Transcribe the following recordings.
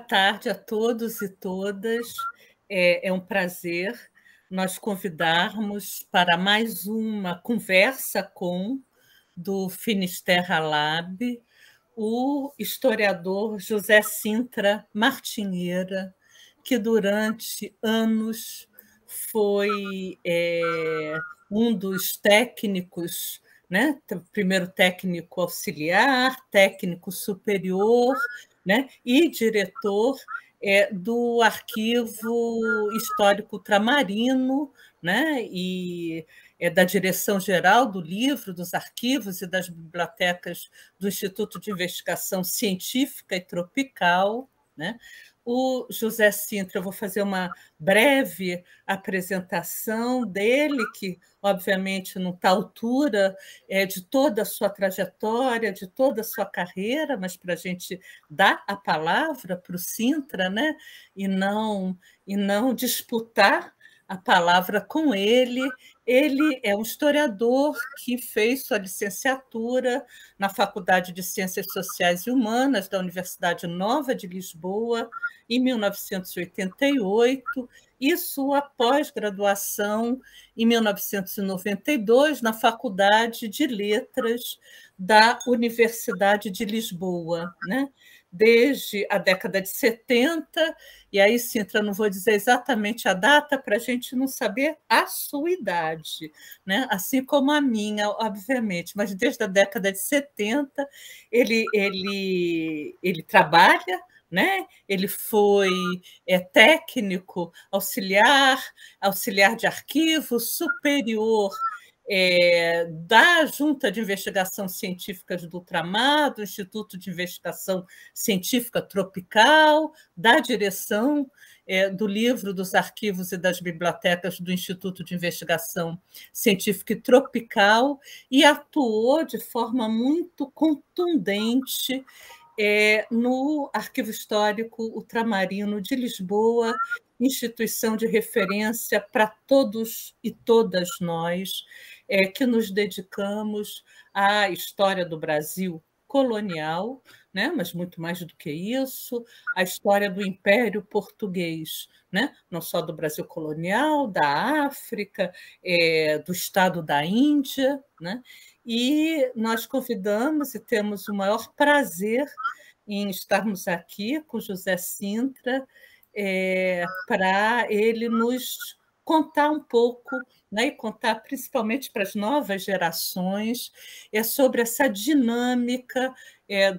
tarde a todos e todas. É um prazer nós convidarmos para mais uma conversa do Finisterra Lab, o historiador José Cintra Martinheira, que durante anos foi um dos técnicos, né? Primeiro técnico auxiliar, técnico superior, né? E diretor do Arquivo Histórico Ultramarino, né? E da Direção-Geral do Livro, dos Arquivos e das Bibliotecas do Instituto de Investigação Científica e Tropical, né? O José Cintra, eu vou fazer uma breve apresentação dele, que, obviamente, não está à altura de toda a sua trajetória, de toda a sua carreira, mas para a gente dar a palavra para o Cintra, né? e não disputar a palavra com ele. Ele é um historiador que fez sua licenciatura na Faculdade de Ciências Sociais e Humanas da Universidade Nova de Lisboa, em 1988, e sua pós-graduação em 1992 na Faculdade de Letras da Universidade de Lisboa, né? Desde a década de 70, e aí, Cintra, não vou dizer exatamente a data para a gente não saber a sua idade, né? Assim como a minha, obviamente, mas desde a década de 70 ele trabalha, né? Ele foi técnico, auxiliar de arquivo, superior da Junta de Investigação Científicas do Ultramar, do Instituto de Investigação Científica Tropical, da direção do Livro, dos Arquivos e das Bibliotecas do Instituto de Investigação Científica e Tropical, e atuou de forma muito contundente no Arquivo Histórico Ultramarino de Lisboa, instituição de referência para todos e todas nós que nos dedicamos à história do Brasil colonial, né? Mas muito mais do que isso, a história do Império Português, né? Não só do Brasil colonial, da África, do Estado da Índia, né? E nós convidamos e temos o maior prazer em estarmos aqui com José Cintra para ele nos contar um pouco, né, e contar principalmente para as novas gerações sobre essa dinâmica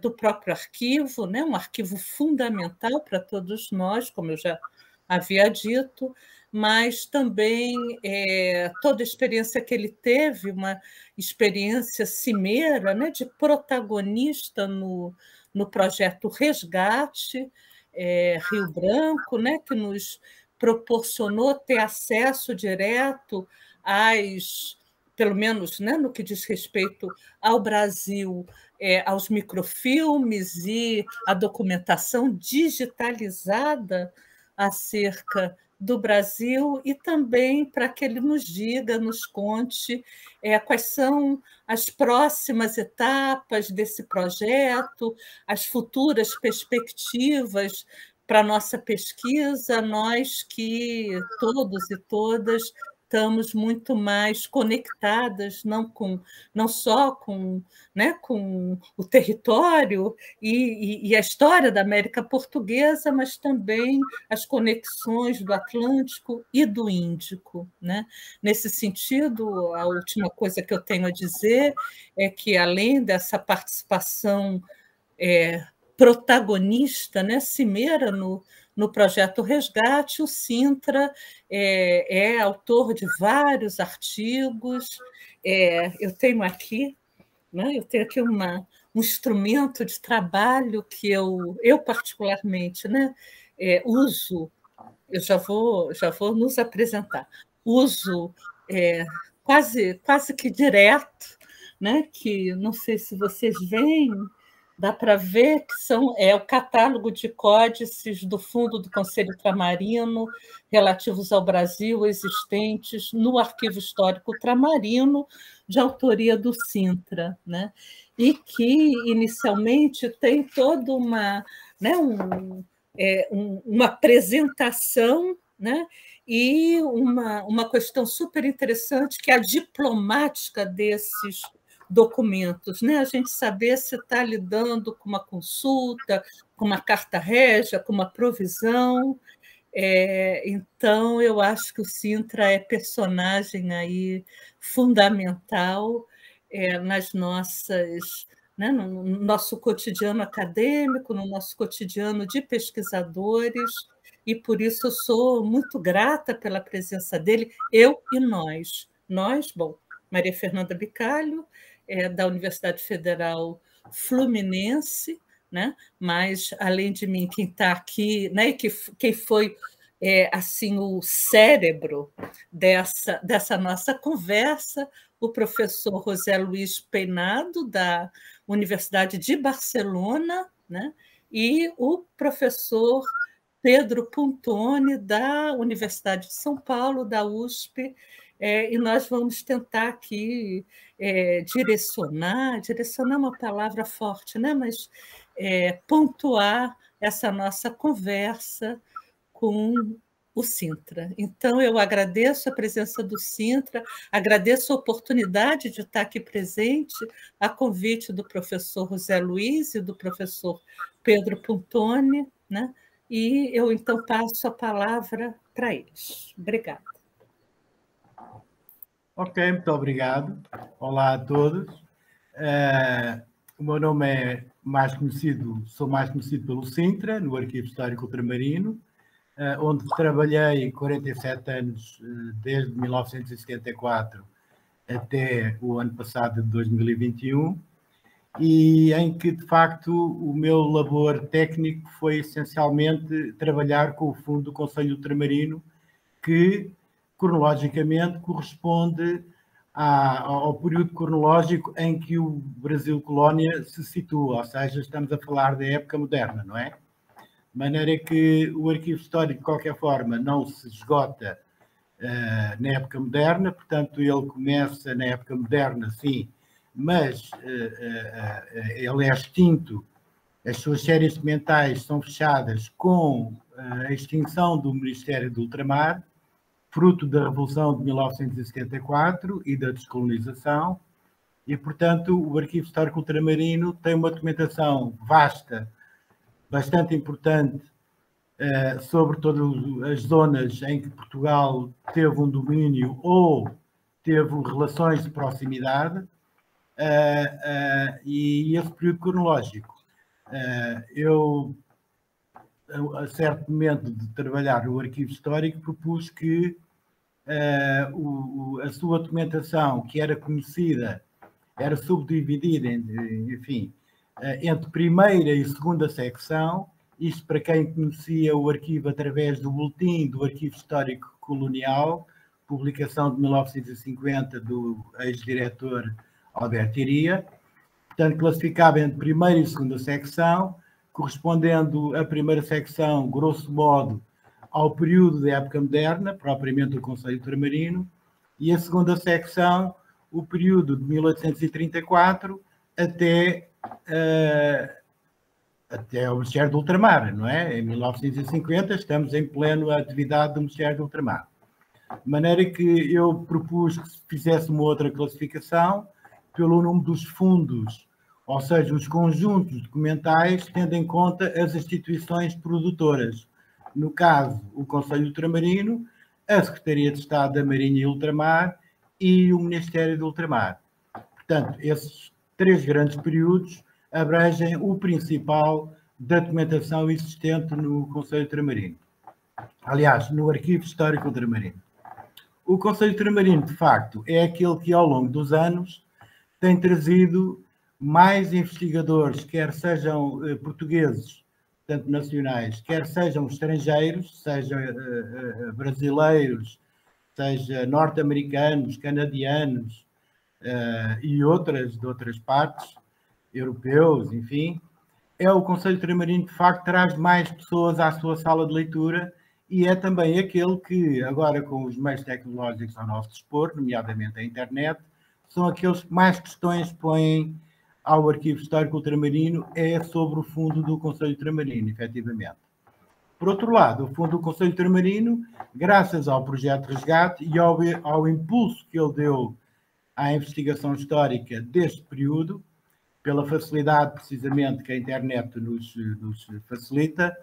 do próprio arquivo, né, um arquivo fundamental para todos nós, como eu já havia dito, mas também toda a experiência que ele teve, uma experiência cimeira, né, de protagonista no projeto Resgate, Rio Branco, né, que nos proporcionou ter acesso direto pelo menos, né, no que diz respeito ao Brasil, aos microfilmes e à documentação digitalizada acerca do Brasil, e também para que ele nos diga, nos conte quais são as próximas etapas desse projeto, as futuras perspectivas para a nossa pesquisa, nós que todos e todas estamos muito mais conectadas, não só com, né, com o território e a história da América Portuguesa, mas também as conexões do Atlântico e do Índico, né? Nesse sentido, a última coisa que eu tenho a dizer é que, além dessa participação protagonista, né, cimeira no projeto Resgate, o Cintra é autor de vários artigos. Eu tenho aqui, né, um instrumento de trabalho que eu particularmente, né, uso. Eu já vou nos apresentar. Uso quase que direto, né, que não sei se vocês veem. Dá para ver que é o catálogo de códices do Fundo do Conselho Ultramarino relativos ao Brasil existentes no Arquivo Histórico Ultramarino, de autoria do Cintra, né? E que, inicialmente, tem toda uma, né, uma apresentação, né? E uma questão super interessante, que é a diplomática desses documentos, né? A gente saber se está lidando com uma consulta, com uma carta régia, com uma provisão. Então, eu acho que o Sintra é personagem aí fundamental nas nossas, né, no nosso cotidiano acadêmico, no nosso cotidiano de pesquisadores, e por isso eu sou muito grata pela presença dele, eu e nós. Nós, bom, Maria Fernanda Bicalho, da Universidade Federal Fluminense, né? Mas, além de mim, quem está aqui, né, quem foi assim o cérebro dessa nossa conversa, o professor José Luís Peinado, da Universidade de Barcelona, né? E o professor Pedro Puntoni, da Universidade de São Paulo, da USP, e nós vamos tentar aqui direcionar é uma palavra forte, né? Mas pontuar essa nossa conversa com o Sintra. Então, eu agradeço a presença do Sintra, agradeço a oportunidade de estar aqui presente, a convite do professor José Luís e do professor Pedro Puntoni, né? E eu, então, passo a palavra para eles. Obrigada. Ok, muito obrigado. Olá a todos. O meu nome é sou mais conhecido pelo Sintra, no Arquivo Histórico Ultramarino, onde trabalhei 47 anos, desde 1974 até o ano passado, de 2021, e em que, de facto, o meu labor técnico foi essencialmente trabalhar com o Fundo do Conselho Ultramarino, que, cronologicamente, corresponde ao período cronológico em que o Brasil colónia se situa, ou seja, estamos a falar da época moderna, não é? De maneira que o arquivo histórico, de qualquer forma, não se esgota na época moderna, portanto, ele começa na época moderna, sim, mas ele é extinto, as suas séries documentais são fechadas com a extinção do Ministério do Ultramar, fruto da Revolução de 1974 e da descolonização, e, portanto, o Arquivo Histórico Ultramarino tem uma documentação vasta, bastante importante, sobre todas as zonas em que Portugal teve um domínio ou teve relações de proximidade, e esse período cronológico. Eu, a certo momento de trabalhar no arquivo histórico, propus que a sua documentação, que era conhecida, era subdividida, enfim, entre primeira e segunda secção. Isto para quem conhecia o arquivo através do boletim do Arquivo Histórico Colonial, publicação de 1950 do ex-diretor Alberto Iria. Portanto, classificava entre primeira e segunda secção, correspondendo a primeira secção, grosso modo, ao período da época moderna, propriamente do Conselho Ultramarino, e a segunda secção, o período de 1834 até o Ministério do Ultramar, não é? Em 1950 estamos em plena atividade do Ministério do Ultramar. De maneira que eu propus que se fizesse uma outra classificação pelo número dos fundos, ou seja, os conjuntos documentais, tendo em conta as instituições produtoras. No caso, o Conselho Ultramarino, a Secretaria de Estado da Marinha e Ultramar e o Ministério do Ultramar. Portanto, esses três grandes períodos abrangem o principal da documentação existente no Conselho Ultramarino. Aliás, no Arquivo Histórico Ultramarino. O Conselho Ultramarino, de facto, é aquele que, ao longo dos anos, tem trazido mais investigadores, quer sejam portugueses, tanto nacionais, quer sejam estrangeiros, sejam brasileiros, seja norte-americanos, canadianos e de outras partes, europeus, enfim. O Conselho Ultramarino, de facto, traz mais pessoas à sua sala de leitura e é também aquele que, agora com os meios tecnológicos ao nosso dispor, nomeadamente a internet, são aqueles que mais questões põem ao Arquivo Histórico Ultramarino, é sobre o fundo do Conselho Ultramarino, efetivamente. Por outro lado, o Fundo do Conselho Ultramarino, graças ao projeto Resgate e ao impulso que ele deu à investigação histórica deste período, pela facilidade precisamente que a internet nos facilita,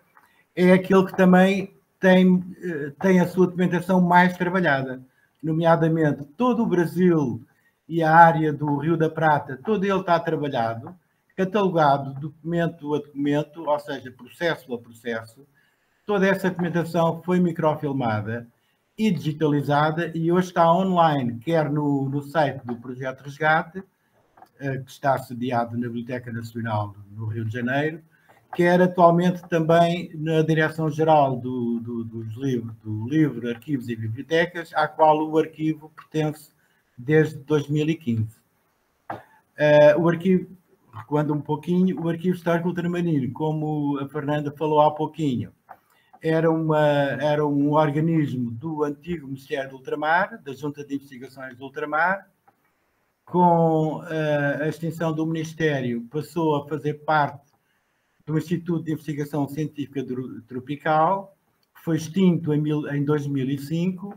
é aquele que também tem a sua documentação mais trabalhada, nomeadamente todo o Brasil e a área do Rio da Prata, todo ele está trabalhado, catalogado documento a documento, ou seja, processo a processo. Toda essa documentação foi microfilmada e digitalizada e hoje está online, quer no site do Projeto Resgate, que está sediado na Biblioteca Nacional no Rio de Janeiro, quer atualmente também na Direção-Geral do Livro, Arquivos e Bibliotecas, à qual o arquivo pertence desde 2015. O arquivo, recuando um pouquinho, o Arquivo Histórico Ultramarino, como a Fernanda falou há pouquinho, era um organismo do antigo Ministério do Ultramar, da Junta de Investigações do Ultramar. Com a extinção do Ministério, passou a fazer parte do Instituto de Investigação Científica Tropical, que foi extinto em 2005,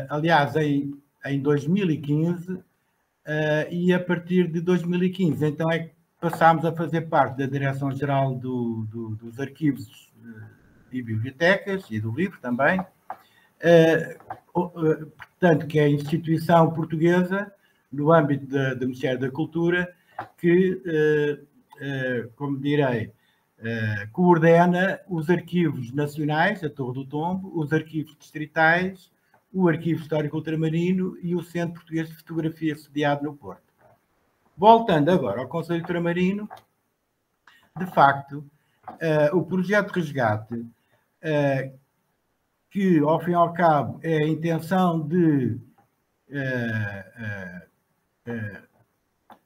aliás, em 2015, e a partir de 2015, então é que passámos a fazer parte da Direção-Geral dos Arquivos e Bibliotecas e do Livro também, portanto, que é a instituição portuguesa, no âmbito do Ministério da Cultura, que, como direi, coordena os arquivos nacionais, a Torre do Tombo, os arquivos distritais, o Arquivo Histórico Ultramarino e o Centro Português de Fotografia sediado no Porto. Voltando agora ao Conselho Ultramarino, de facto, o projeto Resgate, que, ao fim e ao cabo, é a intenção de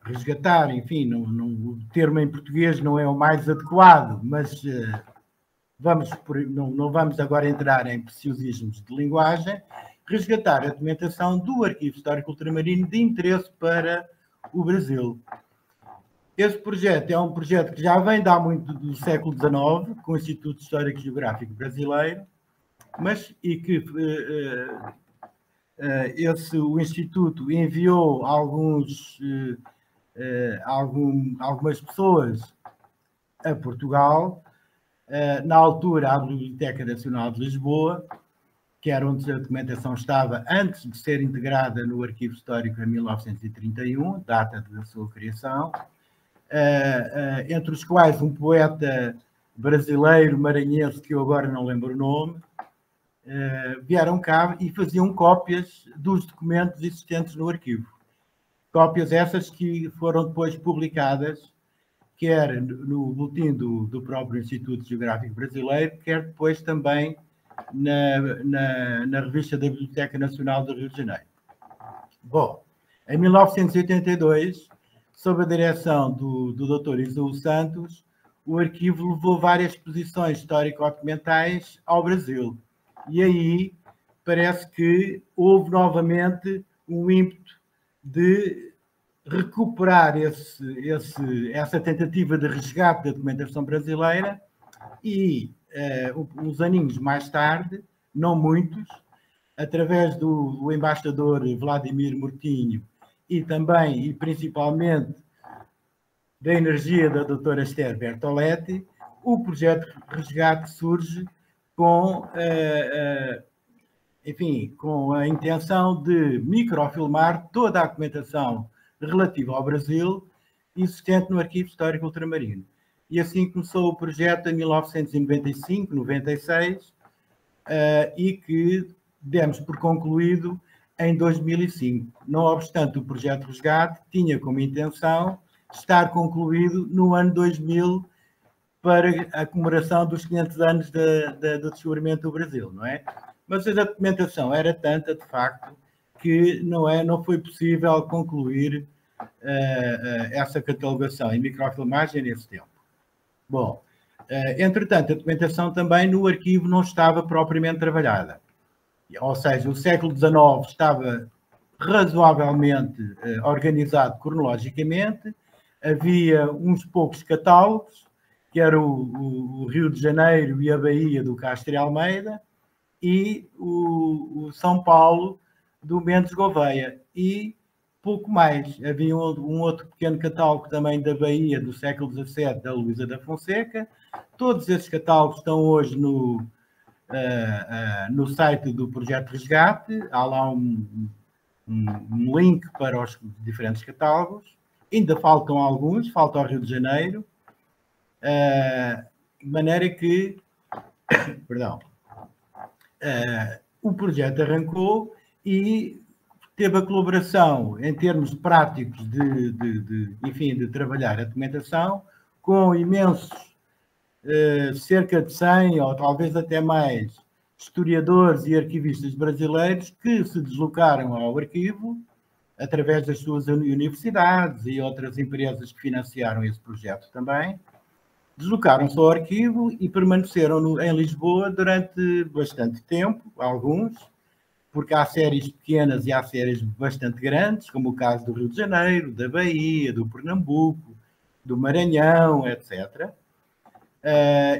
resgatar, enfim, o termo em português não é o mais adequado, mas não vamos agora entrar em preciosismos de linguagem, resgatar a documentação do Arquivo Histórico Ultramarino de interesse para o Brasil. Esse projeto é um projeto que já vem de há muito do século XIX, com o Instituto Histórico e Geográfico Brasileiro, o Instituto enviou algumas pessoas a Portugal, na altura à Biblioteca Nacional de Lisboa, que era onde a documentação estava antes de ser integrada no Arquivo Histórico em 1931, data da sua criação, entre os quais um poeta brasileiro, maranhense, que eu agora não lembro o nome, vieram cá e faziam cópias dos documentos existentes no arquivo. Cópias essas que foram depois publicadas, quer no boletim do próprio Instituto Geográfico Brasileiro, quer depois também na revista da Biblioteca Nacional do Rio de Janeiro. Bom, em 1982, sob a direção do Dr. Isuú Santos, o arquivo levou várias exposições histórico-documentais ao Brasil. E aí parece que houve novamente um ímpeto de recuperar essa tentativa de resgate da documentação brasileira e, uns aninhos mais tarde, não muitos, através do embaixador Vladimir Murtinho e também e principalmente da energia da doutora Esther Bertoletti, o projeto Resgate surge com a intenção de microfilmar toda a documentação relativa ao Brasil existente no Arquivo Histórico Ultramarino. E assim começou o projeto em 1995, 96, e que demos por concluído em 2005. Não obstante, o projeto Resgate tinha como intenção estar concluído no ano 2000 para a comemoração dos 500 anos do descobrimento do Brasil, não é? Mas a documentação era tanta, de facto, que não foi possível concluir essa catalogação em microfilmagem nesse tempo. Bom, entretanto, a documentação também no arquivo não estava propriamente trabalhada. Ou seja, o século XIX estava razoavelmente organizado cronologicamente, havia uns poucos catálogos que era o Rio de Janeiro e a Bahia do Castro e Almeida, e o São Paulo do Mendes Gouveia, e pouco mais. Havia um outro pequeno catálogo também da Bahia do século XVII, da Luísa da Fonseca. Todos esses catálogos estão hoje no site do Projeto Resgate. Há lá um link para os diferentes catálogos. Ainda faltam alguns, falta o Rio de Janeiro, de maneira que perdão, o projeto arrancou e teve a colaboração em termos práticos de trabalhar a documentação com imensos, cerca de 100 ou talvez até mais historiadores e arquivistas brasileiros que se deslocaram ao arquivo através das suas universidades e outras empresas que financiaram esse projeto também. Deslocaram-se ao arquivo e permaneceram em Lisboa durante bastante tempo, alguns, porque há séries pequenas e há séries bastante grandes, como o caso do Rio de Janeiro, da Bahia, do Pernambuco, do Maranhão, etc.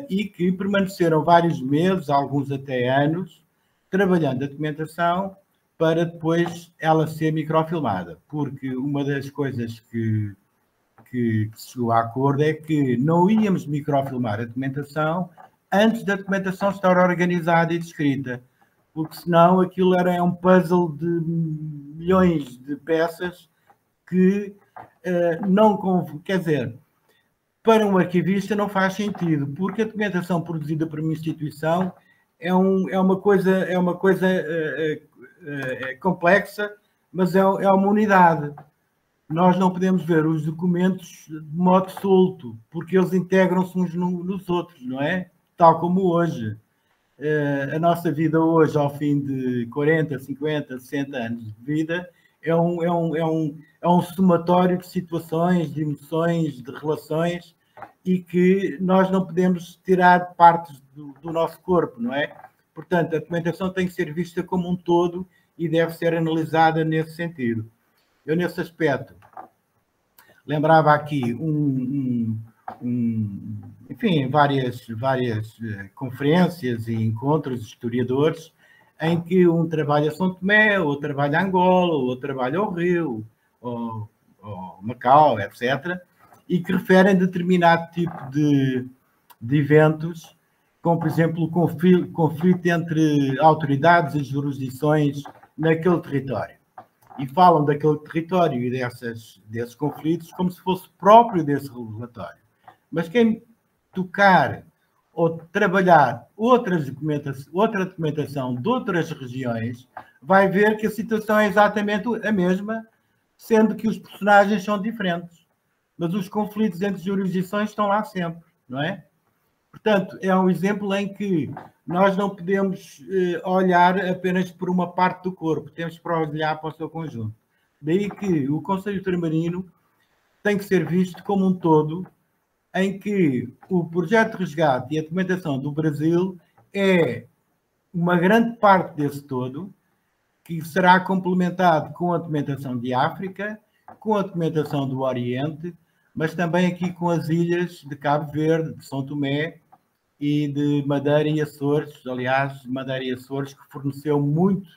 E que permaneceram vários meses, alguns até anos, trabalhando a documentação para depois ela ser microfilmada, porque uma das coisas que se chegou a acordo é que não íamos microfilmar a documentação antes da documentação estar organizada e descrita, porque senão aquilo era um puzzle de milhões de peças que quer dizer, para um arquivista não faz sentido, porque a documentação produzida por uma instituição é uma coisa complexa, mas é uma unidade. Nós não podemos ver os documentos de modo solto, porque eles integram-se uns nos outros, não é? Tal como hoje. A nossa vida hoje, ao fim de 40, 50, 60 anos de vida, é um somatório de situações, de emoções, de relações, e que nós não podemos tirar partes do nosso corpo, não é? Portanto, a documentação tem que ser vista como um todo e deve ser analisada nesse sentido. Eu, nesse aspecto, lembrava aqui enfim, várias conferências e encontros de historiadores em que um trabalha São Tomé, ou trabalha Angola, ou trabalha o Rio, ou Macau, etc., e que referem determinado tipo de eventos, como, por exemplo, o conflito entre autoridades e jurisdições naquele território. E falam daquele território e desses conflitos como se fosse próprio desse relatório. Mas quem tocar ou trabalhar outra documentação de outras regiões vai ver que a situação é exatamente a mesma, sendo que os personagens são diferentes. Mas os conflitos entre jurisdições estão lá sempre, não é? Portanto, é um exemplo em que nós não podemos olhar apenas por uma parte do corpo, temos para olhar para o seu conjunto. Daí que o Conselho Ultramarino tem que ser visto como um todo, em que o projeto de resgate e a documentação do Brasil é uma grande parte desse todo, que será complementado com a documentação de África, com a documentação do Oriente, mas também aqui com as ilhas de Cabo Verde, de São Tomé e de Madeira e Açores. Aliás, Madeira e Açores, que forneceu muitos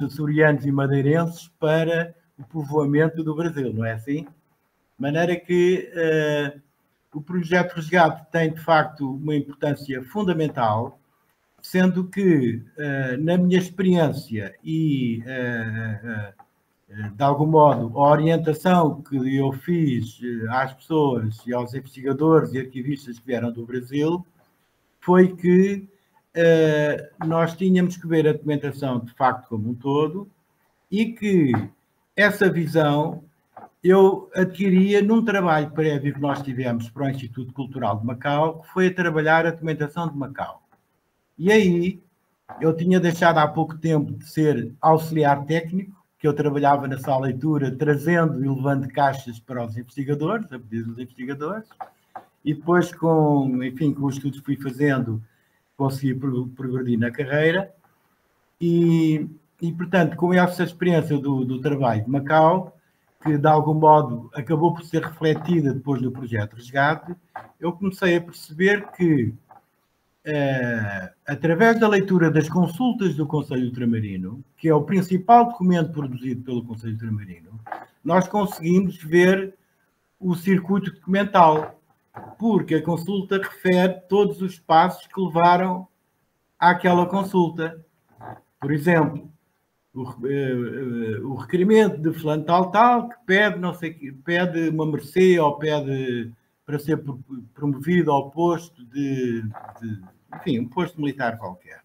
açorianos e madeirenses para o povoamento do Brasil, não é assim? De maneira que o projeto Resgate tem, de facto, uma importância fundamental, sendo que, na minha experiência e, de algum modo, a orientação que eu fiz às pessoas e aos investigadores e arquivistas que vieram do Brasil foi que nós tínhamos que ver a documentação, de facto, como um todo, e que essa visão eu adquiria num trabalho prévio que nós tivemos para o Instituto Cultural de Macau, que foi a trabalhar a documentação de Macau. E aí, eu tinha deixado há pouco tempo de ser auxiliar técnico, que eu trabalhava na sala de leitura, trazendo e levando caixas para os investigadores, a pedido dos investigadores, e depois, com os estudos que fui fazendo, consegui progredir na carreira, e portanto, com essa experiência do trabalho de Macau, que de algum modo acabou por ser refletida depois no projeto Resgate, eu comecei a perceber que, através da leitura das consultas do Conselho Ultramarino, que é o principal documento produzido pelo Conselho Ultramarino, nós conseguimos ver o circuito documental, porque a consulta refere todos os passos que levaram àquela consulta. Por exemplo, o requerimento de fulano tal, que pede, não sei, pede uma mercê ou pede para ser promovido ao posto enfim, um posto militar qualquer.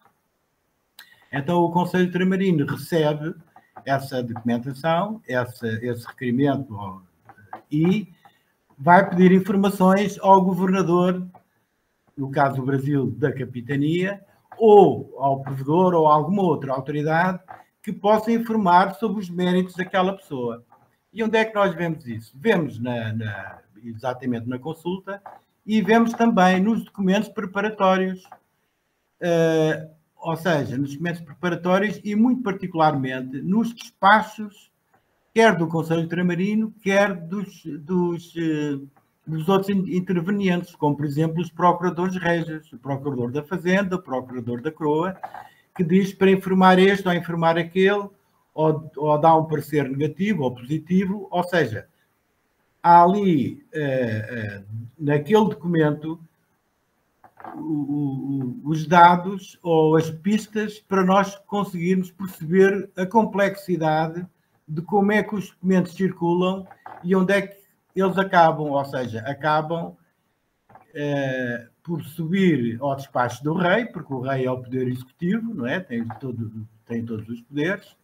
Então o Conselho Ultramarino recebe essa documentação, esse requerimento e vai pedir informações ao governador, no caso do Brasil, da capitania, ou ao provedor ou a alguma outra autoridade que possa informar sobre os méritos daquela pessoa. E onde é que nós vemos isso? Vemos exatamente na consulta e vemos também nos documentos preparatórios, ou seja, nos documentos preparatórios e muito particularmente nos despachos, quer do Conselho Ultramarino, quer dos outros intervenientes, como por exemplo os procuradores régios, o procurador da Fazenda, o procurador da Croa, que diz para informar este ou informar aquele, ou dá um parecer negativo ou positivo, ou seja, há ali, naquele documento, os dados ou as pistas para nós conseguirmos perceber a complexidade de como é que os documentos circulam e onde é que eles acabam, ou seja, acabam por subir ao despacho do rei, porque o rei é o poder executivo, não é? Tem todos os poderes,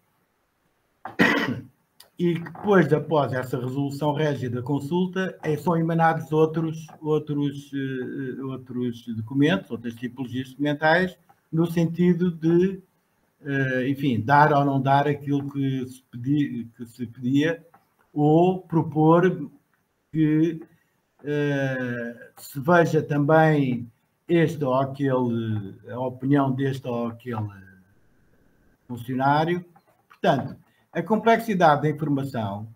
e depois, após essa resolução régia da consulta, são emanados outros documentos, outras tipologias documentais, no sentido de, enfim, dar ou não dar aquilo que se pedia, ou propor que se veja também a opinião deste ou aquele funcionário. Portanto, a complexidade da informação,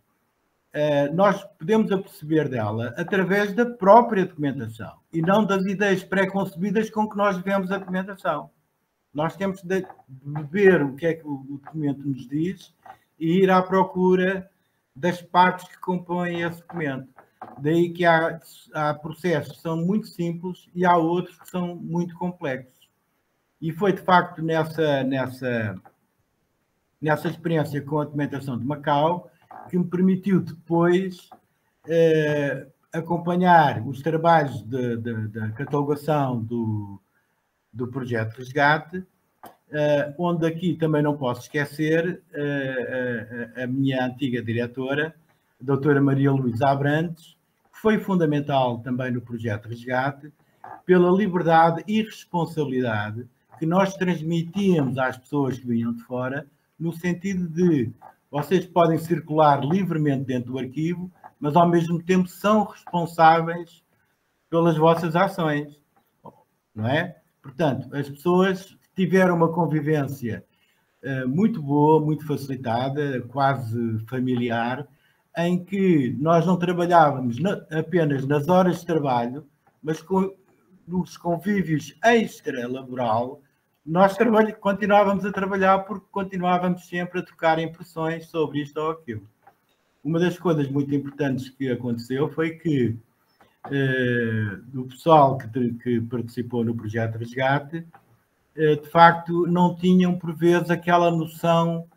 nós podemos aperceber dela através da própria documentação e não das ideias pré-concebidas com que nós vemos a documentação. Nós temos de ver o que é que o documento nos diz e ir à procura das partes que compõem esse documento. Daí que há processos que são muito simples e há outros que são muito complexos. E foi, de facto, nessa experiência com a documentação de Macau que me permitiu depois acompanhar os trabalhos da catalogação do projeto Resgate, onde aqui também não posso esquecer a minha antiga diretora, a doutora Maria Luísa Abrantes, que foi fundamental também no projeto Resgate, pela liberdade e responsabilidade que nós transmitíamos às pessoas que vinham de fora, no sentido de vocês podem circular livremente dentro do arquivo, mas ao mesmo tempo são responsáveis pelas vossas ações, não é? Portanto, as pessoas tiveram uma convivência muito boa, muito facilitada, quase familiar, em que nós não trabalhávamos apenas nas horas de trabalho, mas nos convívios extra-laboral, nós continuávamos a trabalhar porque continuávamos sempre a trocar impressões sobre isto ou aquilo. Uma das coisas muito importantes que aconteceu foi que o pessoal que participou no projeto Resgate, de facto, não tinham, por vezes, aquela noção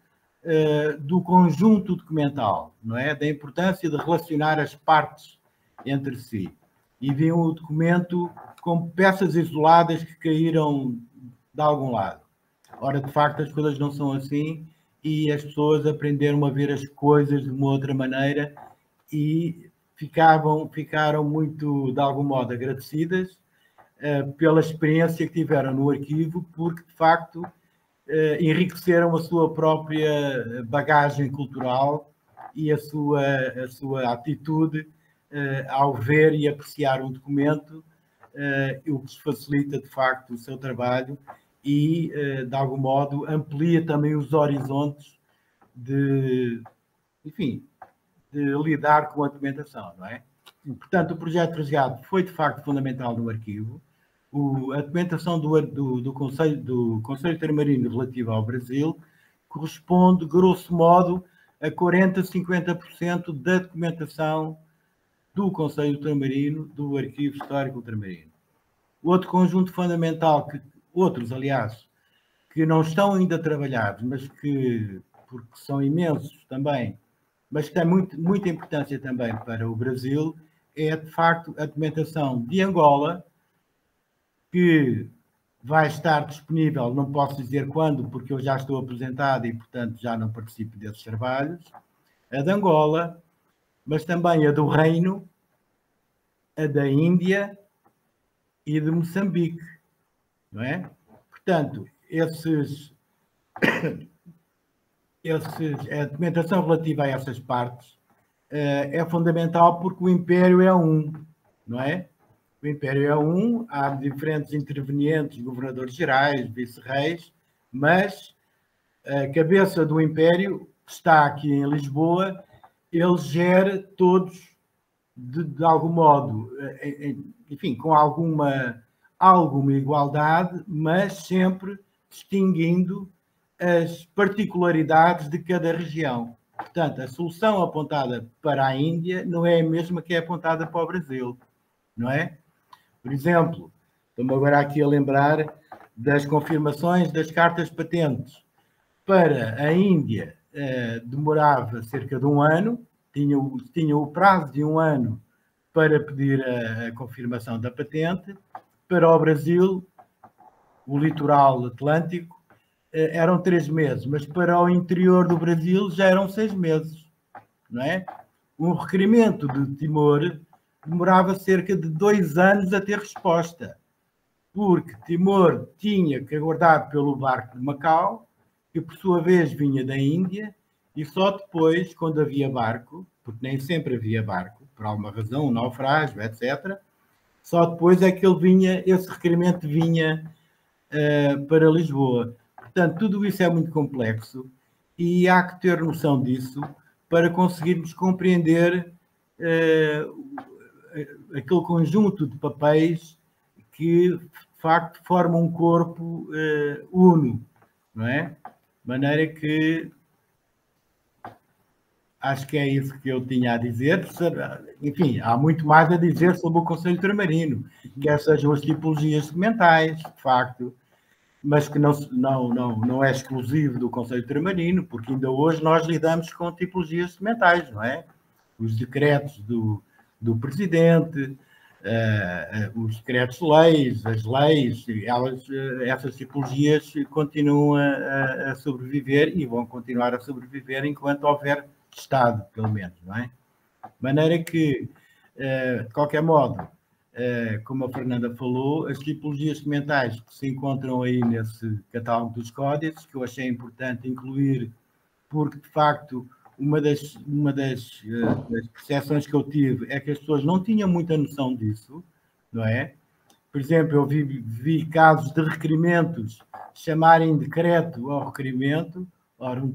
do conjunto documental, não é? Da importância de relacionar as partes entre si. E viam o documento como peças isoladas que caíram de algum lado. Ora, de facto, as coisas não são assim e as pessoas aprenderam a ver as coisas de uma outra maneira e ficaram muito, de algum modo, agradecidas pela experiência que tiveram no arquivo, porque, de facto, enriqueceram a sua própria bagagem cultural e a sua atitude ao ver e apreciar um documento, o que facilita, de facto, o seu trabalho e, de algum modo, amplia também os horizontes de lidar com a documentação, não é? Portanto, o projeto de resgate foi, de facto, fundamental no arquivo. A documentação do Conselho Ultramarino relativa ao Brasil corresponde, grosso modo, a 40% a 50% da documentação do Conselho Ultramarino, do Arquivo Histórico Ultramarino. Outro conjunto fundamental, outros, aliás, que não estão ainda trabalhados, mas porque são imensos também, mas que têm muita importância também para o Brasil, é, de facto, a documentação de Angola, que vai estar disponível, não posso dizer quando, porque eu já estou aposentado e, portanto, já não participo desses trabalhos, a de Angola, mas também a do Reino, a da Índia e de Moçambique, não é? Portanto, a documentação relativa a essas partes é fundamental porque o Império é um, não é? O Império é um, há diferentes intervenientes, governadores gerais, vice-reis, mas a cabeça do Império, que está aqui em Lisboa, ele gera todos, de algum modo, enfim, com alguma igualdade, mas sempre distinguindo as particularidades de cada região. Portanto, a solução apontada para a Índia não é a mesma que é apontada para o Brasil, não é? Por exemplo, estou-me agora aqui a lembrar das confirmações das cartas patentes. Para a Índia, demorava cerca de um ano, tinha o prazo de um ano para pedir a confirmação da patente. Para o Brasil, o litoral atlântico, eram 3 meses, mas para o interior do Brasil já eram 6 meses, não é? Um requerimento de Timor demorava cerca de 2 anos a ter resposta, porque Timor tinha que aguardar pelo barco de Macau, que por sua vez vinha da Índia, e só depois, quando havia barco, porque nem sempre havia barco, por alguma razão, um naufrágio, etc., só depois é que esse requerimento vinha para Lisboa. Portanto, tudo isso é muito complexo e há que ter noção disso para conseguirmos compreender aquele conjunto de papéis que, de facto, formam um corpo uno, não é? De maneira que acho que é isso que eu tinha a dizer. Enfim, há muito mais a dizer sobre o Conselho Ultramarino, quer sejam as tipologias documentais, de facto, mas que não é exclusivo do Conselho Ultramarino, porque ainda hoje nós lidamos com tipologias documentais, não é? Os decretos do Presidente, os decretos-leis, as leis, essas tipologias continuam a sobreviver e vão continuar a sobreviver enquanto houver Estado, pelo menos, não é? De maneira que, de qualquer modo, como a Fernanda falou, as tipologias documentais que se encontram aí nesse catálogo dos códices, que eu achei importante incluir, porque, de facto, uma das percepções que eu tive é que as pessoas não tinham muita noção disso, não é? Por exemplo, eu vi casos de requerimentos chamarem decreto ao requerimento. Ora, um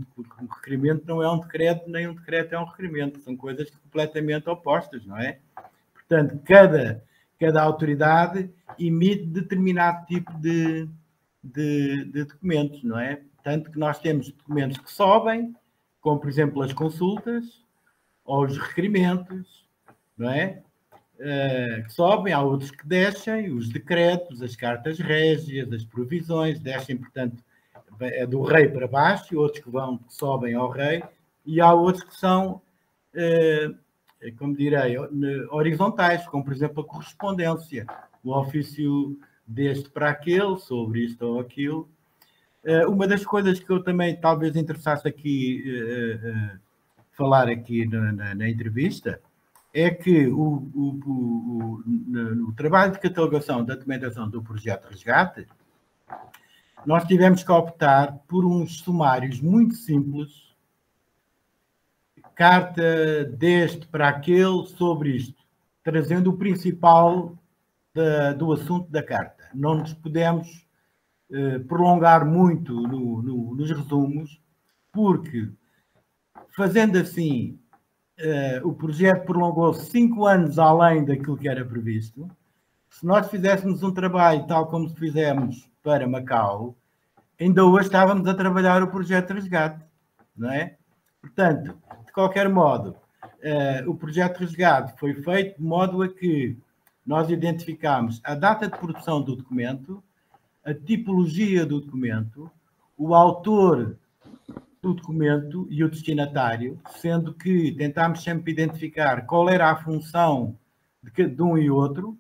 requerimento não é um decreto, nem um decreto é um requerimento. São coisas completamente opostas, não é? Portanto, cada autoridade emite determinado tipo de documentos, não é? Tanto que nós temos documentos que sobem, como, por exemplo, as consultas ou os requerimentos, não é? Que sobem, há outros que descem, os decretos, as cartas régias, as provisões, descem, portanto, do rei para baixo, e outros que sobem ao rei, e há outros que são, como direi, horizontais, como, por exemplo, a correspondência, o ofício deste para aquele, sobre isto ou aquilo. Uma das coisas que eu também talvez interessasse aqui falar aqui na entrevista é que no trabalho de catalogação da documentação do projeto Resgate, nós tivemos que optar por uns sumários muito simples, carta deste para aquele sobre isto, trazendo o principal do assunto da carta. Não nos podemos prolongar muito nos resumos, porque, fazendo assim, o projeto prolongou-se 5 anos além daquilo que era previsto. Se nós fizéssemos um trabalho tal como fizemos para Macau, ainda hoje estávamos a trabalhar o projeto de resgate, não é? Portanto, de qualquer modo, o projeto de resgate foi feito de modo a que nós identificámos a data de produção do documento, a tipologia do documento, o autor do documento e o destinatário, sendo que tentámos sempre identificar qual era a função de um e outro,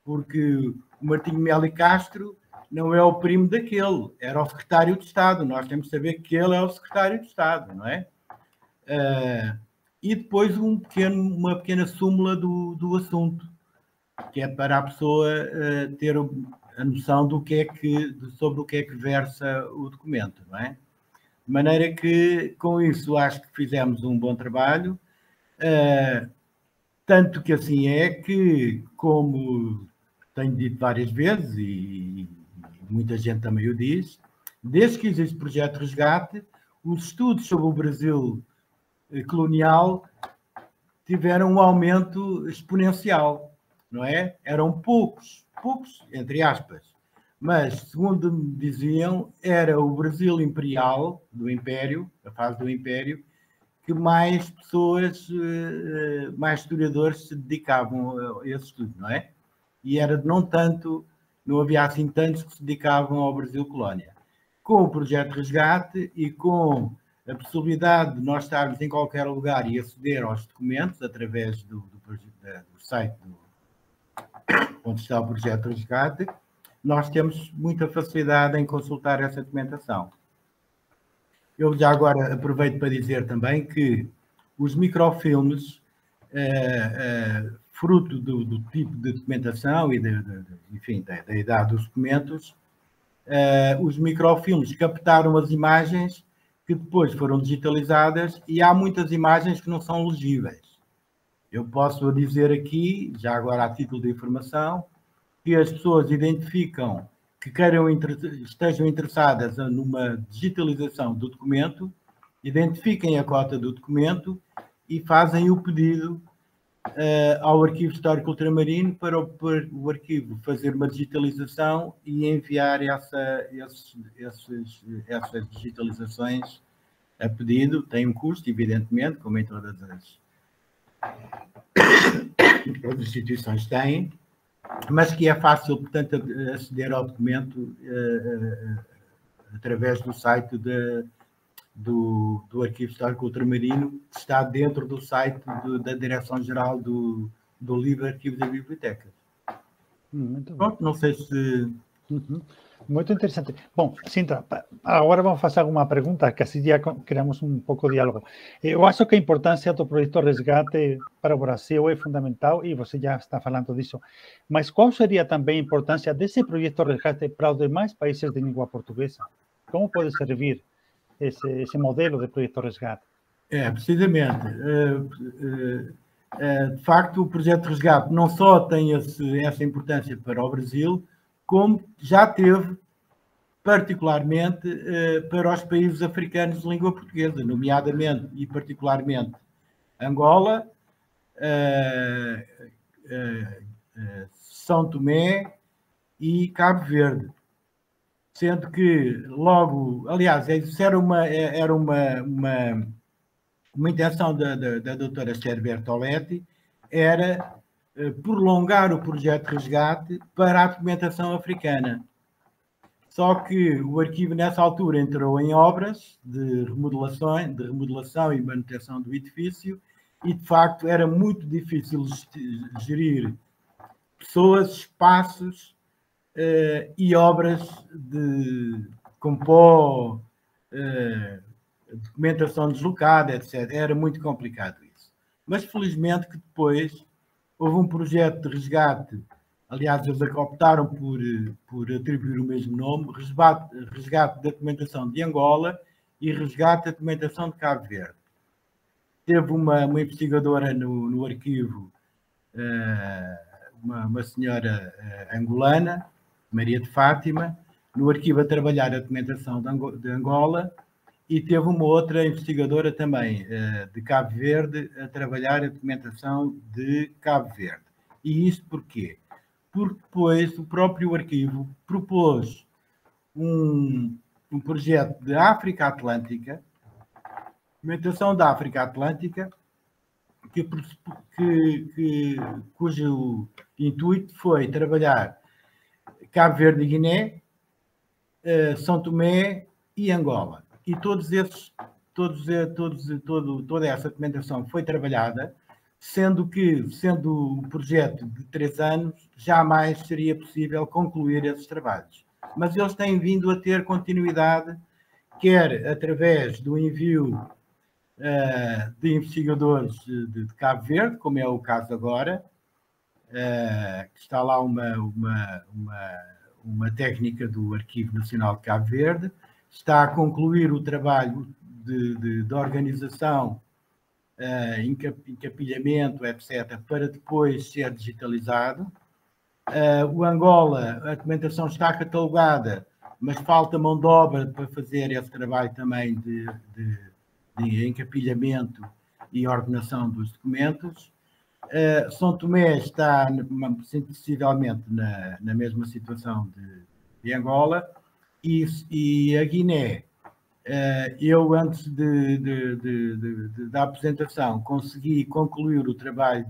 porque o Martinho Melo e Castro não é o primo daquele, era o secretário de Estado. Nós temos de saber que ele é o secretário de Estado, não é? E depois uma pequena súmula do assunto, que é para a pessoa ter a noção sobre o que é que versa o documento, não é? De maneira que, com isso, acho que fizemos um bom trabalho, tanto que assim é que, como tenho dito várias vezes, e muita gente também o diz, desde que existe o projeto de resgate, os estudos sobre o Brasil colonial tiveram um aumento exponencial, não é? Eram poucos, entre aspas, mas, segundo me diziam, era o Brasil imperial, do Império, a fase do Império, que mais pessoas, mais historiadores se dedicavam a esse estudo, não é? E era não havia assim tantos que se dedicavam ao Brasil colónia. Com o projeto de resgate e com a possibilidade de nós estarmos em qualquer lugar e aceder aos documentos através do site onde está o projeto de resgate, nós temos muita facilidade em consultar essa documentação. Eu já agora aproveito para dizer também que os microfilmes, fruto do tipo de documentação e enfim, da idade dos documentos, os microfilmes captaram as imagens que depois foram digitalizadas e há muitas imagens que não são legíveis. Eu posso dizer aqui, já agora a título de informação, que as pessoas identificam que estejam interessadas numa digitalização do documento, identifiquem a cota do documento e fazem o pedido ao Arquivo Histórico Ultramarino para o arquivo fazer uma digitalização e enviar essas digitalizações a pedido. Tem um custo, evidentemente, como em todas as instituições têm, mas que é fácil, portanto, aceder ao documento através do site do Arquivo Histórico Ultramarino, que está dentro do site da Direção-Geral do Livro, Arquivos e Bibliotecas. Pronto, não sei se... Muito interessante. Bom, Sintra, agora vamos fazer alguma pergunta, que assim já criamos um pouco de diálogo. Eu acho que a importância do projeto Resgate para o Brasil é fundamental e você já está falando disso. Mas qual seria também a importância desse projeto Resgate para os demais países de língua portuguesa? Como pode servir esse modelo de projeto Resgate? Precisamente. De facto, o projeto Resgate não só tem essa importância para o Brasil, como já teve particularmente para os países africanos de língua portuguesa, nomeadamente e particularmente Angola, São Tomé e Cabo Verde. Sendo que logo, aliás, isso era uma intenção da doutora Esther Bertoletti, era prolongar o projeto de resgate para a documentação africana. Só que o arquivo, nessa altura, entrou em obras de remodelação e manutenção do edifício e, de facto, era muito difícil gerir pessoas, espaços e obras com pó, documentação deslocada, etc. Era muito complicado isso. Mas, felizmente, que depois houve um projeto de resgate, aliás, eles optaram por atribuir o mesmo nome, resgate da documentação de Angola e resgate da documentação de Cabo Verde. Teve uma investigadora no arquivo, uma senhora angolana, Maria de Fátima, no arquivo a trabalhar a documentação de Angola e teve uma outra investigadora também de Cabo Verde a trabalhar a documentação de Cabo Verde. E isto porquê? Porque depois o próprio arquivo propôs um projeto de África Atlântica, documentação da África Atlântica, cujo intuito foi trabalhar Cabo Verde e Guiné, São Tomé e Angola. E toda essa documentação foi trabalhada, sendo o projeto de 3 anos, jamais seria possível concluir esses trabalhos. Mas eles têm vindo a ter continuidade, quer através do envio de investigadores de Cabo Verde, como é o caso agora, que está lá uma técnica do Arquivo Nacional de Cabo Verde, está a concluir o trabalho de organização, encapilhamento, etc., para depois ser digitalizado. O Angola, a documentação está catalogada, mas falta mão de obra para fazer esse trabalho também de encapilhamento e ordenação dos documentos. São Tomé está sensivelmente na mesma situação de Angola, e a Guiné, eu antes da apresentação consegui concluir o trabalho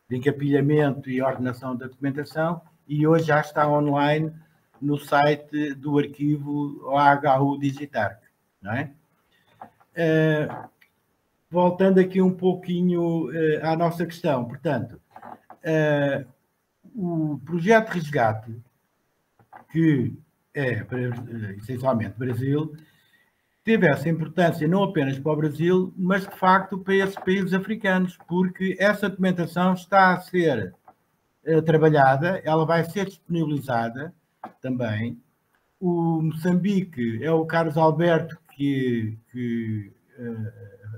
de encapilhamento e ordenação da documentação, e hoje já está online no site do arquivo OHU Digitarc, não é? Voltando aqui um pouquinho à nossa questão, portanto, o projeto de resgate, que é essencialmente Brasil, teve essa importância não apenas para o Brasil, mas de facto para esses países africanos, porque essa documentação está a ser trabalhada, ela vai ser disponibilizada também. O Moçambique é o Carlos Alberto, que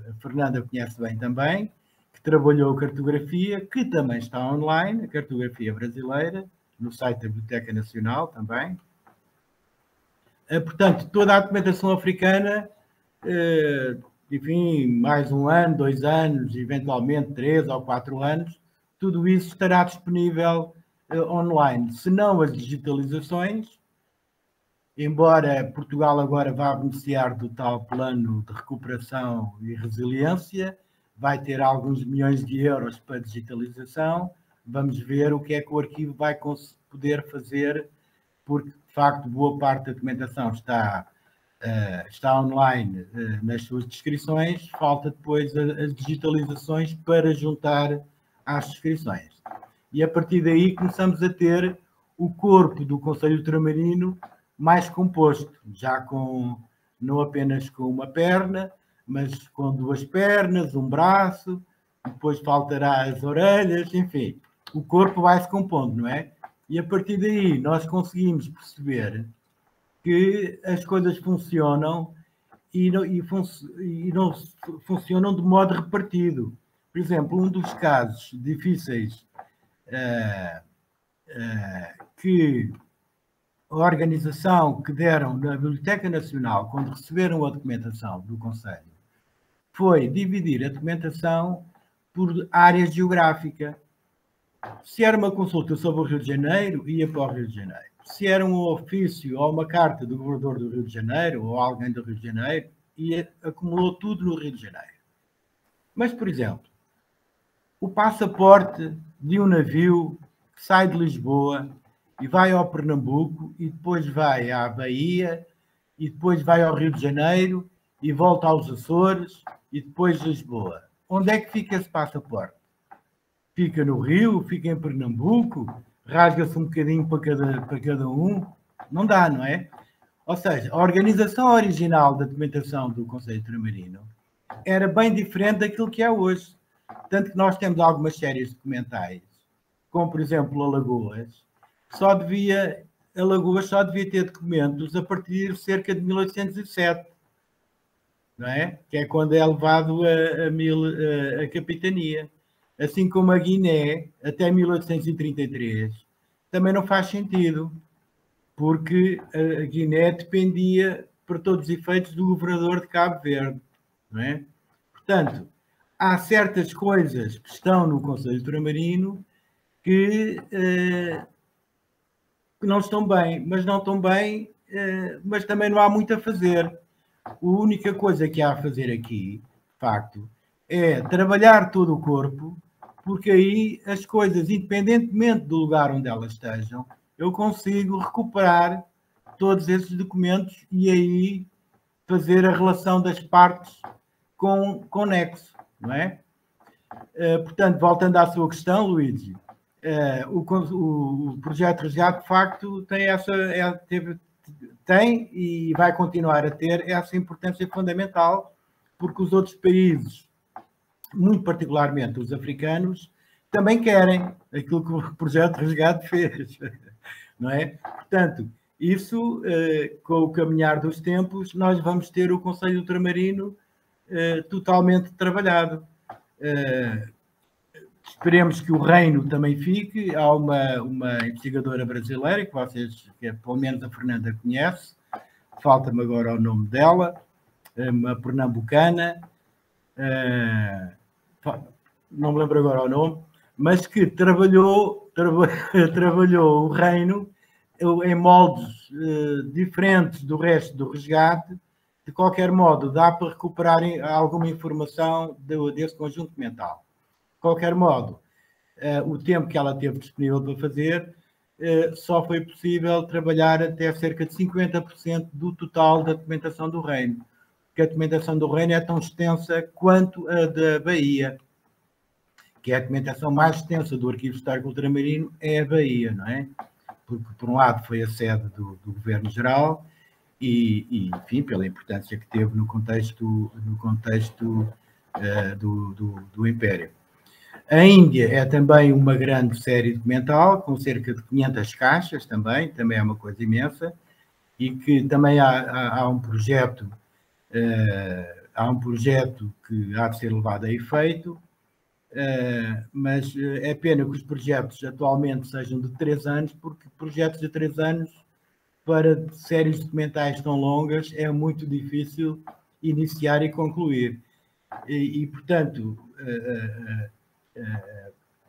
a Fernanda conhece bem também, que trabalhou cartografia, que também está online, a cartografia brasileira, no site da Biblioteca Nacional também. Portanto, toda a documentação africana, enfim, mais 1 ano, 2 anos, eventualmente 3 ou 4 anos, tudo isso estará disponível online. Se não as digitalizações, embora Portugal agora vá beneficiar do tal plano de recuperação e resiliência, vai ter alguns milhões de euros para digitalização, vamos ver o que é que o arquivo vai poder fazer, porque, de facto, boa parte da documentação está online nas suas descrições, falta depois as digitalizações para juntar às descrições. E a partir daí começamos a ter o corpo do Conselho Ultramarino mais composto, já não apenas com uma perna, mas com 2 pernas, um braço, depois faltará as orelhas, enfim, o corpo vai se compondo, não é? E a partir daí nós conseguimos perceber que as coisas funcionam e não funcionam de modo repartido. Por exemplo, um dos casos difíceis que a organização que deram na Biblioteca Nacional, quando receberam a documentação do Conselho, foi dividir a documentação por área geográfica. Se era uma consulta sobre o Rio de Janeiro, ia para o Rio de Janeiro. Se era um ofício ou uma carta do governador do Rio de Janeiro, ou alguém do Rio de Janeiro, acumulou tudo no Rio de Janeiro. Mas, por exemplo, o passaporte de um navio que sai de Lisboa e vai ao Pernambuco, e depois vai à Bahia, e depois vai ao Rio de Janeiro, e volta aos Açores, e depois Lisboa. Onde é que fica esse passaporte? Fica no Rio, fica em Pernambuco, rasga-se um bocadinho para cada um? Não dá, não é? Ou seja, a organização original da documentação do Conselho Ultramarino era bem diferente daquilo que é hoje. Tanto que nós temos algumas séries documentais, como, por exemplo, Alagoas só devia ter documentos a partir de cerca de 1807, não é? Que é quando é levado a capitania. Assim como a Guiné, até 1833, também não faz sentido, porque a Guiné dependia para todos os efeitos, do governador de Cabo Verde, não é? Portanto, há certas coisas que estão no Conselho Ultramarino que não estão bem, mas não estão bem, mas também não há muito a fazer. A única coisa que há a fazer aqui, de facto, é trabalhar todo o corpo, porque aí as coisas, independentemente do lugar onde elas estejam, eu consigo recuperar todos esses documentos e aí fazer a relação das partes com o nexo, não é? Portanto, voltando à sua questão, Luigi, o projeto Resgate, de facto, tem e vai continuar a ter essa importância fundamental, porque os outros países, muito particularmente os africanos, também querem aquilo que o projeto Resgate fez, não é? Portanto, isso, com o caminhar dos tempos, nós vamos ter o Conselho Ultramarino totalmente trabalhado. Esperemos que o Reino também fique. Há uma investigadora brasileira, que pelo menos a Fernanda conhece, falta-me agora o nome dela, uma pernambucana, não me lembro agora o nome, mas que trabalhou o Reino em moldes diferentes do resto do resgate. De qualquer modo, dá para recuperar alguma informação desse conjunto mental. De qualquer modo, o tempo que ela teve disponível para fazer, só foi possível trabalhar até cerca de 50% do total da documentação do Reino. Porque a documentação do Reino é tão extensa quanto a da Bahia, que é a documentação mais extensa do Arquivo Histórico Ultramarino, é a Bahia, não é? Porque, por um lado, foi a sede do Governo-Geral e, enfim, pela importância que teve no contexto do Império. A Índia é também uma grande série documental, com cerca de 500 caixas também é uma coisa imensa, e que também há um projeto que há de ser levado a efeito, mas é pena que os projetos atualmente sejam de 3 anos, porque projetos de 3 anos para séries documentais tão longas é muito difícil iniciar e concluir. E portanto,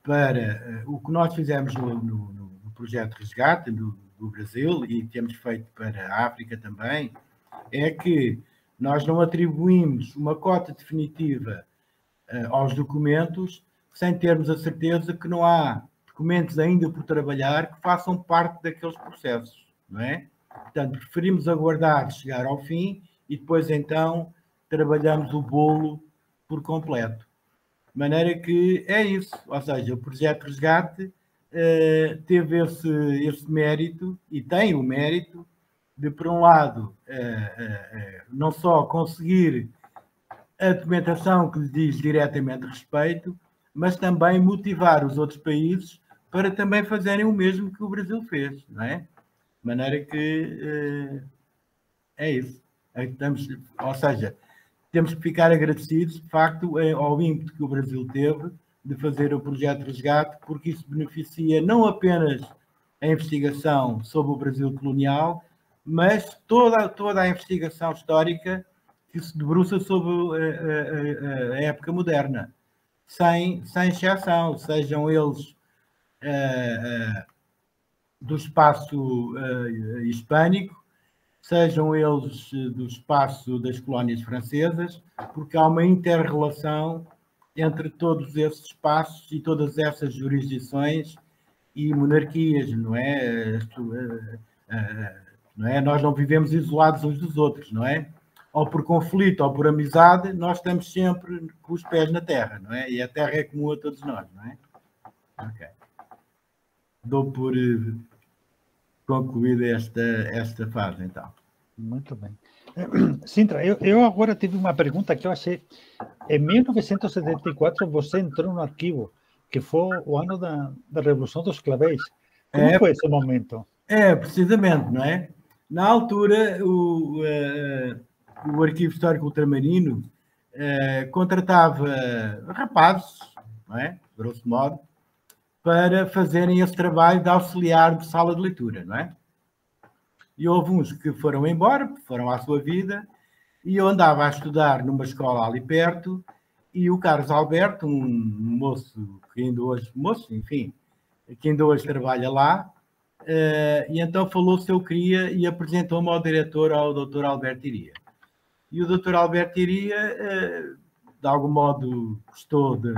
para o que nós fizemos no projeto Resgate do Brasil, e temos feito para a África também, é que nós não atribuímos uma cota definitiva aos documentos sem termos a certeza que não há documentos ainda por trabalhar que façam parte daqueles processos, não é? Portanto, preferimos aguardar chegar ao fim e depois então trabalhamos o bolo por completo. De maneira que é isso, ou seja, o projeto Resgate teve esse mérito, e tem o mérito, de, por um lado, não só conseguir a documentação que lhe diz diretamente respeito, mas também motivar os outros países para também fazerem o mesmo que o Brasil fez, não é? De maneira que é isso. Ou seja, temos que ficar agradecidos, de facto, ao ímpeto que o Brasil teve de fazer o projeto Resgate, porque isso beneficia não apenas a investigação sobre o Brasil colonial, mas toda a investigação histórica que se debruça sobre a época moderna, sem exceção, sejam eles do espaço hispânico, sejam eles do espaço das colónias francesas, porque há uma inter-relação entre todos esses espaços e todas essas jurisdições e monarquias, não é? Não é? Nós não vivemos isolados uns dos outros, não é? Ou por conflito ou por amizade, nós estamos sempre com os pés na terra, não é? E a terra é comum a todos nós, não é? Ok. Dou por concluída esta fase, então. Muito bem. Sintra, eu agora tive uma pergunta que eu achei. Em 1974, você entrou no arquivo, que foi o ano da Revolução dos Clavéis. Como foi esse momento? Precisamente, não é? Na altura, o Arquivo Histórico Ultramarino contratava rapazes, não é? Grosso modo, para fazerem esse trabalho de auxiliar de sala de leitura, não é? E houve uns que foram embora, foram à sua vida, e eu andava a estudar numa escola ali perto, e o Carlos Alberto, um moço que ainda hoje, enfim, que ainda hoje trabalha lá, e então falou se eu queria e apresentou-me ao diretor, ao Dr. Alberto Iria. E o Dr. Alberto Iria, de algum modo, gostou de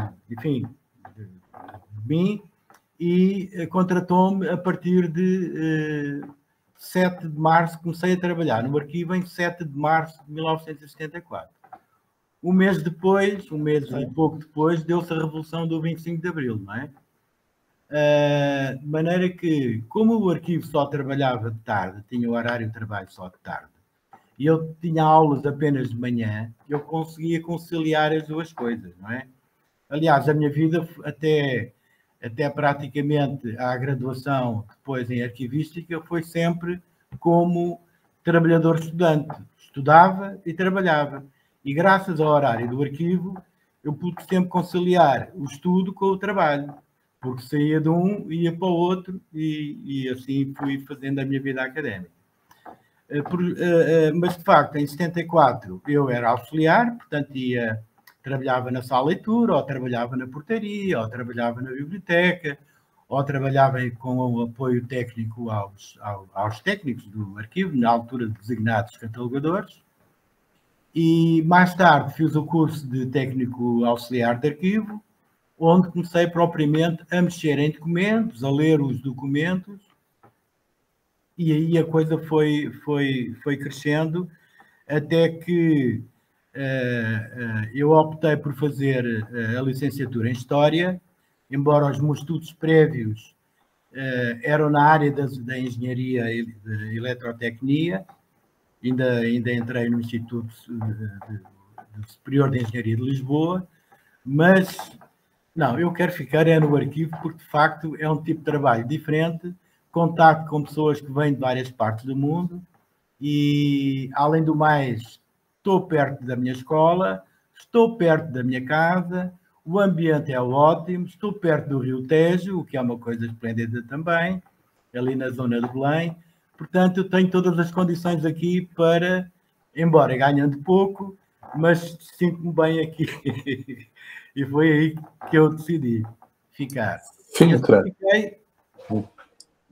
mim e contratou-me a partir de 7 de março, comecei a trabalhar no arquivo em 7 de março de 1974. Um mês e pouco depois, deu-se a Revolução do 25 de Abril, não é? De maneira que, como o arquivo só trabalhava de tarde, tinha o horário de trabalho só de tarde, e eu tinha aulas apenas de manhã, eu conseguia conciliar as duas coisas, não é? Aliás, a minha vida, até praticamente à graduação, depois em arquivística, foi sempre como trabalhador estudante. Estudava e trabalhava. E graças ao horário do arquivo, eu pude sempre conciliar o estudo com o trabalho, porque saía de um, ia para o outro, e assim fui fazendo a minha vida académica. Mas, de facto, em 74 eu era auxiliar, portanto trabalhava na sala de leitura, ou trabalhava na portaria, ou trabalhava na biblioteca, ou trabalhava com o apoio técnico aos técnicos do arquivo, na altura designados catalogadores. E mais tarde fiz o curso de técnico auxiliar de arquivo, onde comecei propriamente a mexer em documentos, a ler os documentos, e aí a coisa foi crescendo, até que eu optei por fazer a licenciatura em História, embora os meus estudos prévios eram na área da Engenharia e da Eletrotecnia. Ainda entrei no Instituto Superior de Engenharia de Lisboa, mas não, eu quero ficar no arquivo, porque de facto é um tipo de trabalho diferente, contacto com pessoas que vêm de várias partes do mundo e, além do mais, estou perto da minha escola, estou perto da minha casa, o ambiente é ótimo, estou perto do Rio Tejo, o que é uma coisa esplêndida também, ali na zona de Belém. Portanto, eu tenho todas as condições aqui para, embora ganhando pouco, mas sinto-me bem aqui. E foi aí que eu decidi ficar. Sintra,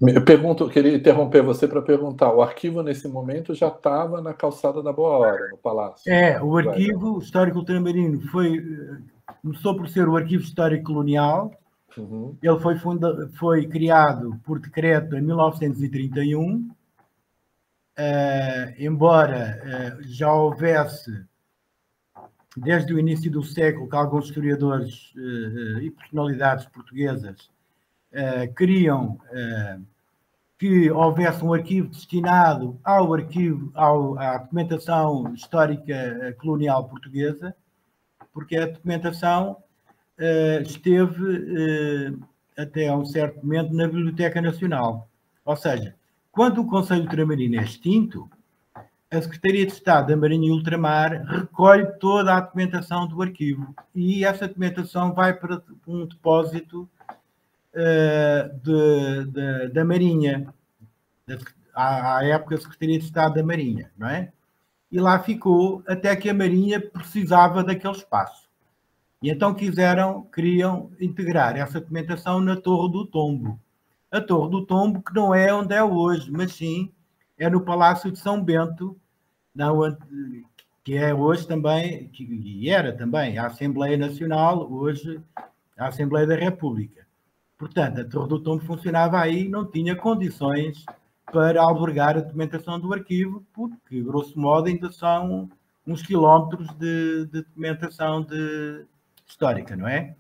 eu queria interromper você para perguntar, o arquivo nesse momento já estava na Calçada da Boa Hora, no Palácio? O arquivo histórico ultramarino começou por ser o Arquivo Histórico Colonial. Uhum. Ele foi criado por decreto em 1931, embora já houvesse, desde o início do século, que alguns historiadores e personalidades portuguesas queriam que houvesse um arquivo destinado à documentação histórica colonial portuguesa, porque a documentação esteve até um certo momento na Biblioteca Nacional. Ou seja, quando o Conselho Ultramarino é extinto, a Secretaria de Estado da Marinha e Ultramar recolhe toda a documentação do arquivo e essa documentação vai para um depósito da Marinha, à época a Secretaria de Estado da Marinha, não é? E lá ficou até que a Marinha precisava daquele espaço. E então queriam integrar essa documentação na Torre do Tombo. A Torre do Tombo, que não é onde é hoje, mas sim é no Palácio de São Bento, que é hoje também, e era também a Assembleia Nacional, hoje a Assembleia da República. Portanto, a Torre do Tombo funcionava aí, não tinha condições para albergar a documentação do arquivo, porque, grosso modo, ainda são uns quilómetros de documentação histórica, não é?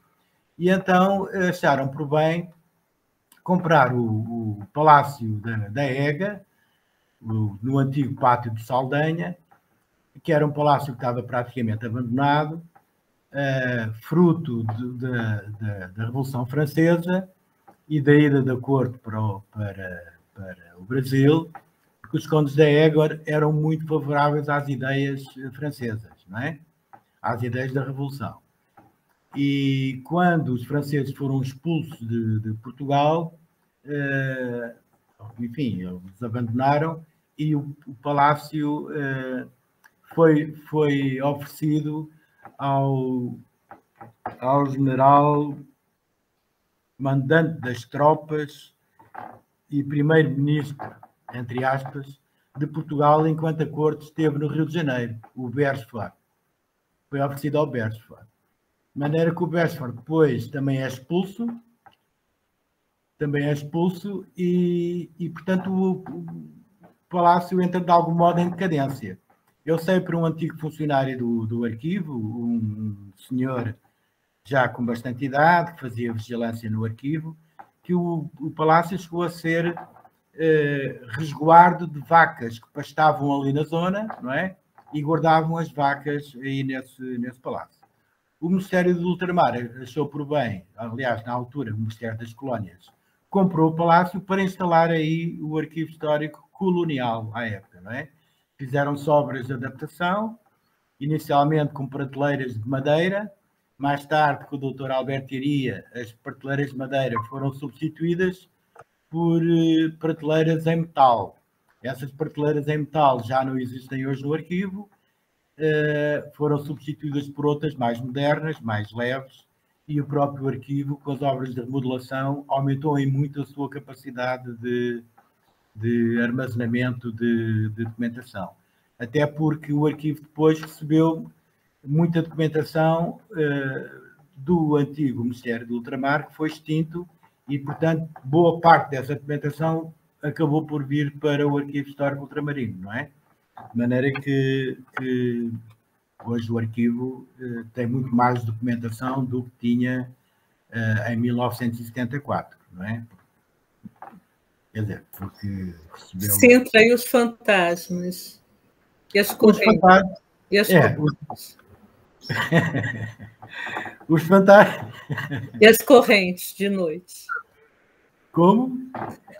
E então acharam por bem comprar o Palácio da Ega, no antigo Pátio de Saldanha, que era um palácio que estava praticamente abandonado, fruto da Revolução Francesa e da ida da corte para o Brasil, porque os condes da Ega eram muito favoráveis às ideias francesas, não é? Às ideias da Revolução. E quando os franceses foram expulsos de Portugal, enfim, eles abandonaram e o palácio foi oferecido ao general mandante das tropas e primeiro-ministro, entre aspas, de Portugal, enquanto a corte esteve no Rio de Janeiro, o Beresford. Foi oferecido ao Beresford. De maneira que o Beresford depois também é expulso e portanto, o palácio entra de algum modo em decadência. Eu sei por um antigo funcionário do arquivo, um senhor já com bastante idade, que fazia vigilância no arquivo, que o palácio chegou a ser resguardo de vacas que pastavam ali na zona, não é? E guardavam as vacas aí nesse palácio. O Ministério do Ultramar achou por bem, aliás, na altura, o Ministério das Colónias, comprou o palácio para instalar aí o arquivo histórico colonial à época, não é? Fizeram-se obras de adaptação, inicialmente com prateleiras de madeira, mais tarde, com o Dr. Alberto Iria, as prateleiras de madeira foram substituídas por prateleiras em metal. Essas prateleiras em metal já não existem hoje no arquivo, foram substituídas por outras mais modernas, mais leves, e o próprio arquivo, com as obras de remodelação, aumentou em muito a sua capacidade de armazenamento de documentação. Até porque o arquivo depois recebeu muita documentação do antigo Ministério do Ultramar, que foi extinto, e, portanto, boa parte dessa documentação acabou por vir para o Arquivo Histórico Ultramarino, não é? De maneira que hoje o arquivo tem muito mais documentação do que tinha em 1974, não é? Quer dizer, porque recebeu... Sintra e os fantasmas. E as correntes. E as correntes. Os fantasmas. E as correntes de noite. Como?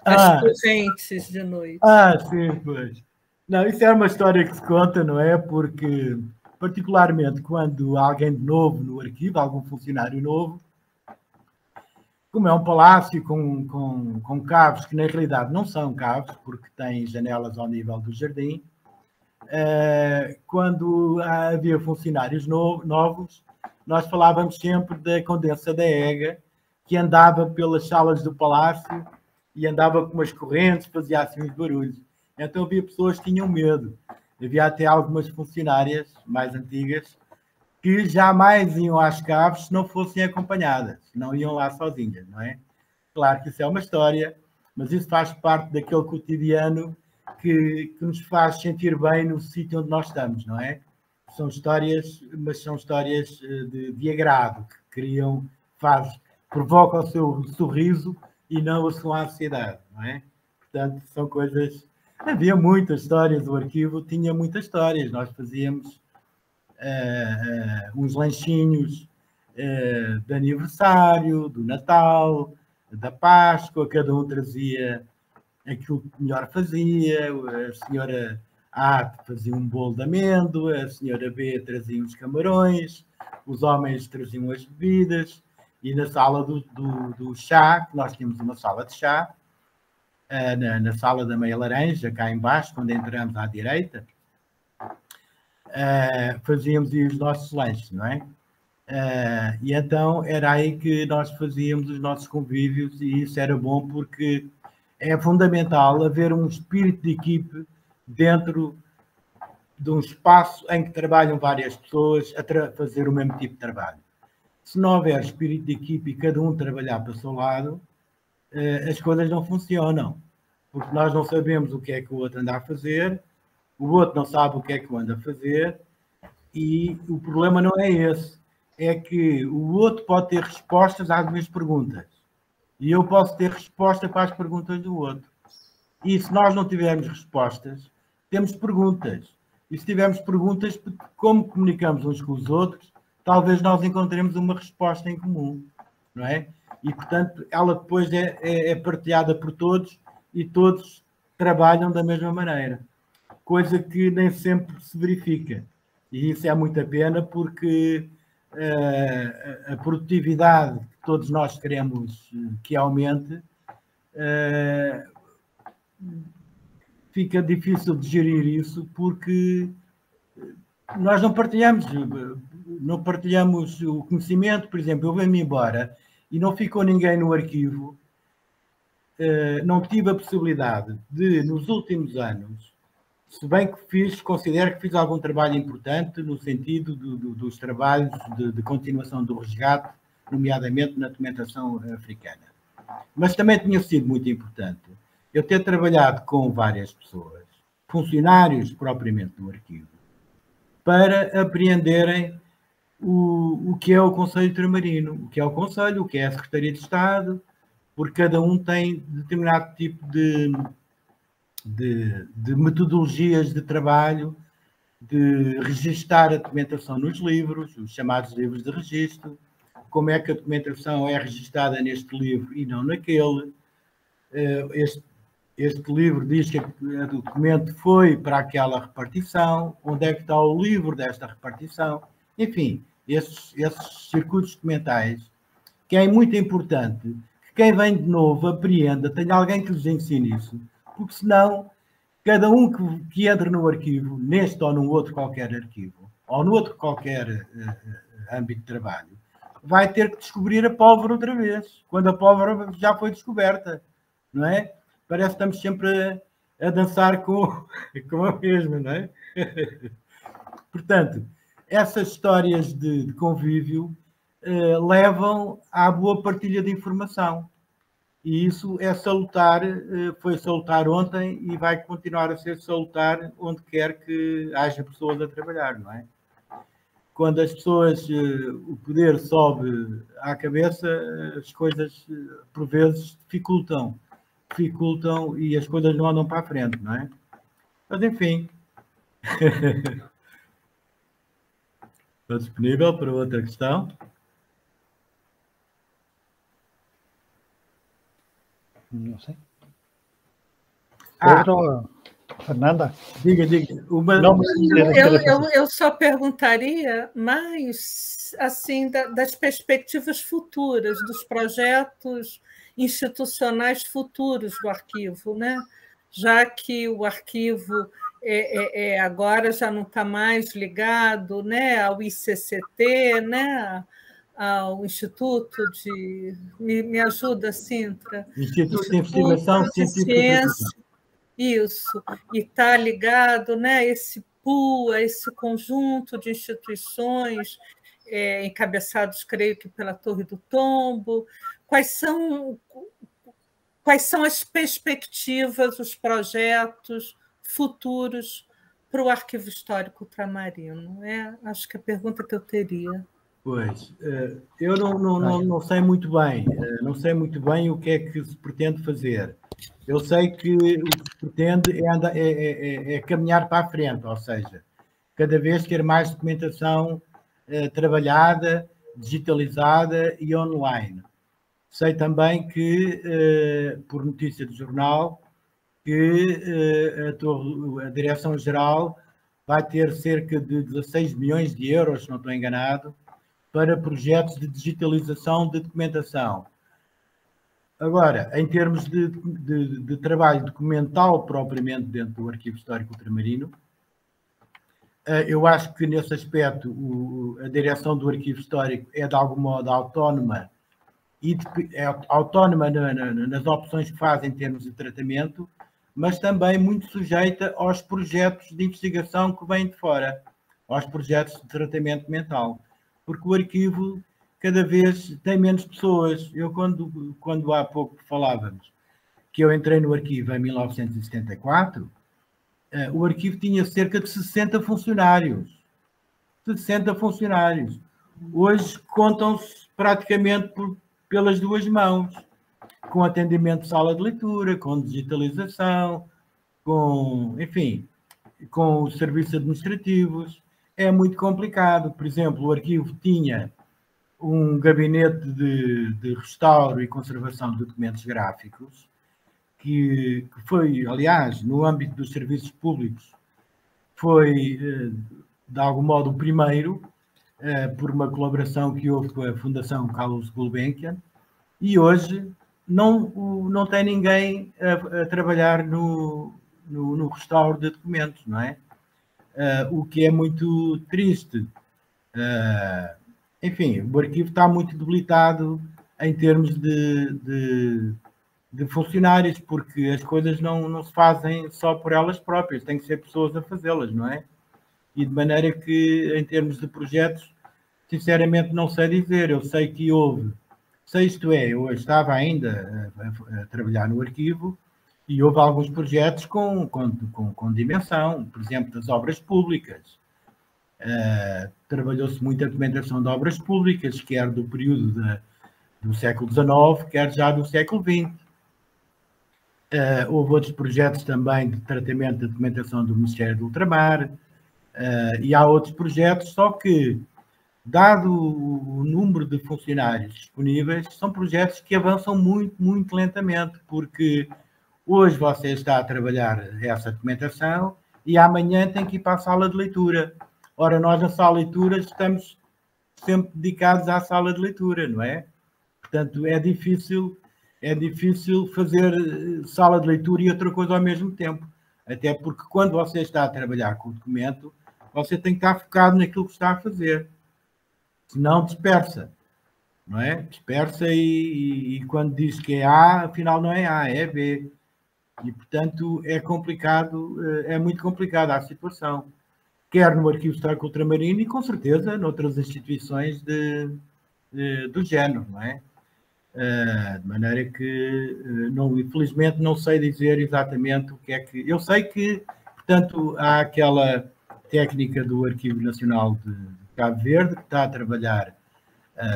As correntes de noite. Sim, pois. Não, isso é uma história que se conta, não é? Porque, particularmente, quando há alguém de novo no arquivo, algum funcionário novo, como é um palácio com caves, que na realidade não são caves, porque têm janelas ao nível do jardim, quando havia funcionários novos, nós falávamos sempre da Condessa da Ega, que andava pelas salas do palácio e andava com umas correntes, fazia assim uns barulhos. Então havia pessoas que tinham medo. Havia até algumas funcionárias mais antigas que jamais iam às caves se não fossem acompanhadas, não iam lá sozinhas, não é? Claro que isso é uma história, mas isso faz parte daquele cotidiano que nos faz sentir bem no sítio onde nós estamos, não é? São histórias, mas são histórias de agrado, que provocam o seu sorriso e não a sua ansiedade, não é? Portanto, são coisas... Havia muitas histórias, o arquivo tinha muitas histórias, nós fazíamos uns lanchinhos de aniversário, do Natal, da Páscoa, cada um trazia aquilo que melhor fazia, a senhora A fazia um bolo de amêndoa, a senhora B trazia uns camarões, os homens traziam as bebidas, e na sala do chá, nós tínhamos uma sala de chá, na sala da Meia Laranja, cá embaixo, quando entramos à direita, fazíamos os nossos lanches, não é? E então era aí que nós fazíamos os nossos convívios, e isso era bom porque é fundamental haver um espírito de equipe dentro de um espaço em que trabalham várias pessoas a fazer o mesmo tipo de trabalho. Se não houver espírito de equipe e cada um trabalhar para o seu lado, as coisas não funcionam, porque nós não sabemos o que é que o outro anda a fazer, o outro não sabe o que é que eu ando a fazer, e o problema não é esse, é que o outro pode ter respostas às minhas perguntas, e eu posso ter resposta para as perguntas do outro. E se nós não tivermos respostas, temos perguntas. E se tivermos perguntas, como comunicamos uns com os outros, talvez nós encontremos uma resposta em comum, não é? E, portanto, ela depois é partilhada por todos e todos trabalham da mesma maneira. Coisa que nem sempre se verifica. E isso é muita pena porque a produtividade que todos nós queremos que aumente fica difícil de gerir isso, porque nós não partilhamos o conhecimento. Por exemplo, eu venho-me embora e não ficou ninguém no arquivo. Não tive a possibilidade de, nos últimos anos, se bem que considero que fiz algum trabalho importante no sentido dos trabalhos de continuação do resgate, nomeadamente na documentação africana. Mas também tinha sido muito importante eu ter trabalhado com várias pessoas, funcionários propriamente do arquivo, para apreenderem o que é o Conselho Ultramarino, o que é o Conselho, o que é a Secretaria de Estado, porque cada um tem determinado tipo de metodologias de trabalho, de registar a documentação nos livros, os chamados livros de registro, como é que a documentação é registada neste livro e não naquele. Este livro diz que o documento foi para aquela repartição, onde é que está o livro desta repartição. Enfim, esses circuitos documentais, que é muito importante que quem vem de novo apreenda, tenha alguém que lhes ensine isso, porque senão cada um que entra no arquivo, neste ou num outro qualquer arquivo, ou no outro qualquer âmbito de trabalho, vai ter que descobrir a pólvora outra vez, quando a pólvora já foi descoberta, não é? Parece que estamos sempre a dançar com a mesma, não é? Portanto, essas histórias de convívio levam à boa partilha de informação. E isso é salutar, foi salutar ontem e vai continuar a ser salutar onde quer que haja pessoas a trabalhar, não é? Quando as pessoas, o poder sobe à cabeça, as coisas, por vezes, dificultam e as coisas não andam para a frente, não é? Mas, enfim. Estou disponível para outra questão. Não sei. Pedro, Fernanda? Diga. Eu só perguntaria mais assim das perspectivas futuras, dos projetos institucionais futuros do arquivo, né? Já que o arquivo agora já não está mais ligado, né, ao ICCT, né, ao Instituto de... Me ajuda, Sintra? Instituto de Investigação Científica. Isso, e está ligado, né, esse pool, esse conjunto de instituições encabeçados, creio que pela Torre do Tombo. Quais são as perspectivas, os projetos futuros para o Arquivo Histórico Ultramarino? Acho que é a pergunta que eu teria. Pois, eu não sei muito bem, o que é que se pretende fazer. Eu sei que o que se pretende é caminhar para a frente, ou seja, cada vez ter mais documentação trabalhada, digitalizada e online. Sei também que, por notícia do jornal, que a Direção-Geral vai ter cerca de 16 milhões de euros, se não estou enganado, para projetos de digitalização de documentação. Agora, em termos de trabalho documental propriamente dentro do Arquivo Histórico Ultramarino, eu acho que nesse aspecto a direção do Arquivo Histórico é de algum modo autónoma e é autónoma nas opções que faz em termos de tratamento, mas também muito sujeita aos projetos de investigação que vêm de fora, aos projetos de tratamento mental, porque o arquivo cada vez tem menos pessoas. Eu, quando há pouco falávamos que eu entrei no arquivo em 1974, o arquivo tinha cerca de 60 funcionários. 60 funcionários. Hoje contam-se praticamente pelas duas mãos, com atendimento de sala de leitura, com digitalização, enfim, com os serviços administrativos. É muito complicado. Por exemplo, o arquivo tinha um gabinete de restauro e conservação de documentos gráficos, que foi, aliás, no âmbito dos serviços públicos, foi, de algum modo, o primeiro, por uma colaboração que houve com a Fundação Carlos Gulbenkian, e hoje não tem ninguém a trabalhar no restauro de documentos, não é? O que é muito triste. Enfim, o arquivo está muito debilitado em termos de funcionários, porque as coisas não se fazem só por elas próprias, tem que ser pessoas a fazê-las, não é? E de maneira que, em termos de projetos, sinceramente não sei dizer. Eu sei que houve, isto é, eu estava ainda a trabalhar no arquivo e houve alguns projetos com dimensão, por exemplo, das obras públicas. Trabalhou-se muito a documentação de obras públicas, quer do período do século XIX, quer já do século XX. Houve outros projetos também de tratamento da documentação do Ministério do Ultramar, e há outros projetos, só que, dado o número de funcionários disponíveis, são projetos que avançam muito, muito lentamente, porque hoje você está a trabalhar essa documentação e amanhã tem que ir para a sala de leitura. Ora, nós na sala de leitura estamos sempre dedicados à sala de leitura, não é? Portanto, é difícil fazer sala de leitura e outra coisa ao mesmo tempo. Até porque quando você está a trabalhar com o documento, você tem que estar focado naquilo que está a fazer. Senão dispersa, não é? Dispersa e quando diz que é A, afinal não é A, é B. E, portanto, é complicado, é muito complicada a situação. Quer no Arquivo Histórico Ultramarino e, com certeza, noutras instituições do género, não é? De maneira que, infelizmente, não sei dizer exatamente o que é que... Eu sei que, portanto, há aquela técnica do Arquivo Nacional de Cabo Verde que está a trabalhar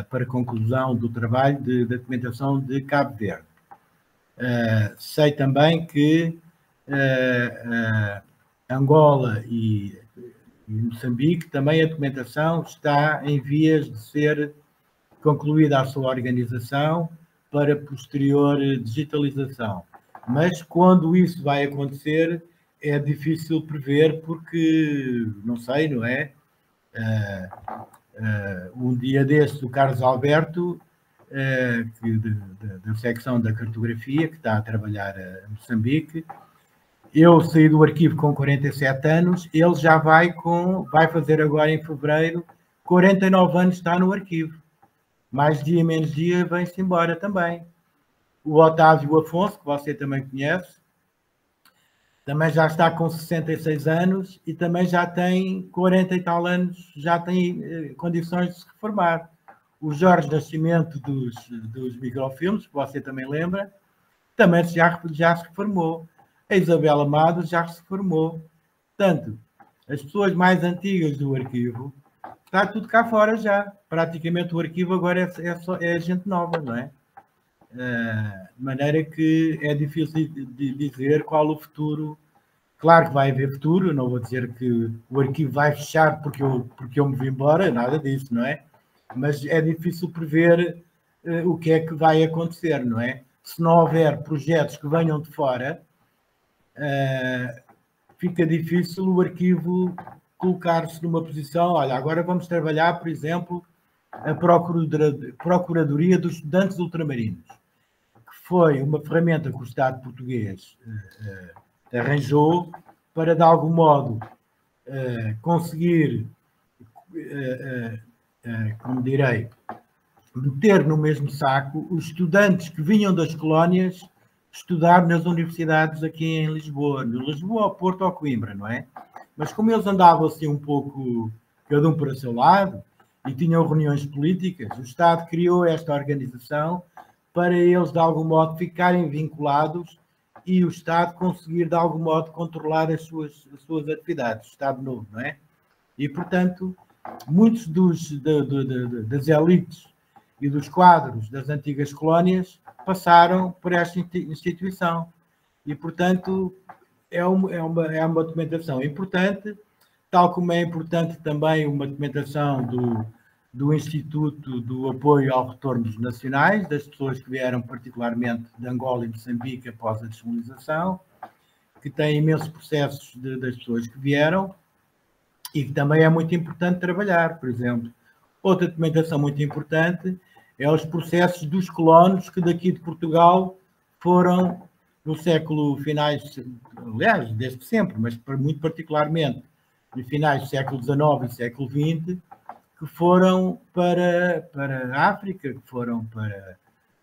para a conclusão do trabalho da documentação de Cabo Verde. Sei também que Angola e Moçambique também a documentação está em vias de ser concluída a sua organização para posterior digitalização. Mas quando isso vai acontecer é difícil prever porque, não sei, não é? Um dia deste, o Carlos Alberto, da secção da cartografia, que está a trabalhar a Moçambique, eu saí do arquivo com 47 anos, ele já vai fazer agora em fevereiro 49 anos, está no arquivo. Mais dia, menos dia, vem-se embora também. O Otávio Afonso, que você também conhece, também já está com 66 anos e também já tem 40 e tal anos, já tem condições de se reformar. O Jorge Nascimento dos microfilmes, que você também lembra, também já se reformou. A Isabel Amado já se formou. Portanto, as pessoas mais antigas do arquivo, está tudo cá fora já. Praticamente o arquivo agora é gente nova, não é? De maneira que é difícil de dizer qual o futuro. Claro que vai haver futuro, não vou dizer que o arquivo vai fechar porque eu me vim embora, nada disso, não é? Mas é difícil prever o que é que vai acontecer, não é? Se não houver projetos que venham de fora, fica difícil o arquivo colocar-se numa posição, olha, agora vamos trabalhar, por exemplo, a Procuradoria dos Estudantes Ultramarinos, que foi uma ferramenta que o Estado português arranjou para, de algum modo, conseguir, como direi, meter no mesmo saco os estudantes que vinham das colónias estudar nas universidades aqui em Lisboa, Porto ou Coimbra, não é? Mas como eles andavam assim um pouco, cada um para o seu lado, e tinham reuniões políticas, o Estado criou esta organização para eles, de algum modo, ficarem vinculados e o Estado conseguir, de algum modo, controlar as suas atividades. Estado Novo, não é? E, portanto, muitos das elites e dos quadros das antigas colónias passaram por esta instituição. E, portanto, é uma documentação importante, tal como é importante também uma documentação do Instituto do Apoio ao Retorno dos Nacionais, das pessoas que vieram particularmente de Angola e de Moçambique após a descolonização, que tem imensos processos das pessoas que vieram e que também é muito importante trabalhar, por exemplo. Outra documentação muito importante é os processos dos colonos que daqui de Portugal foram no século finais, aliás, desde sempre, mas muito particularmente no finais do século XIX e século XX, que foram para a África, que foram para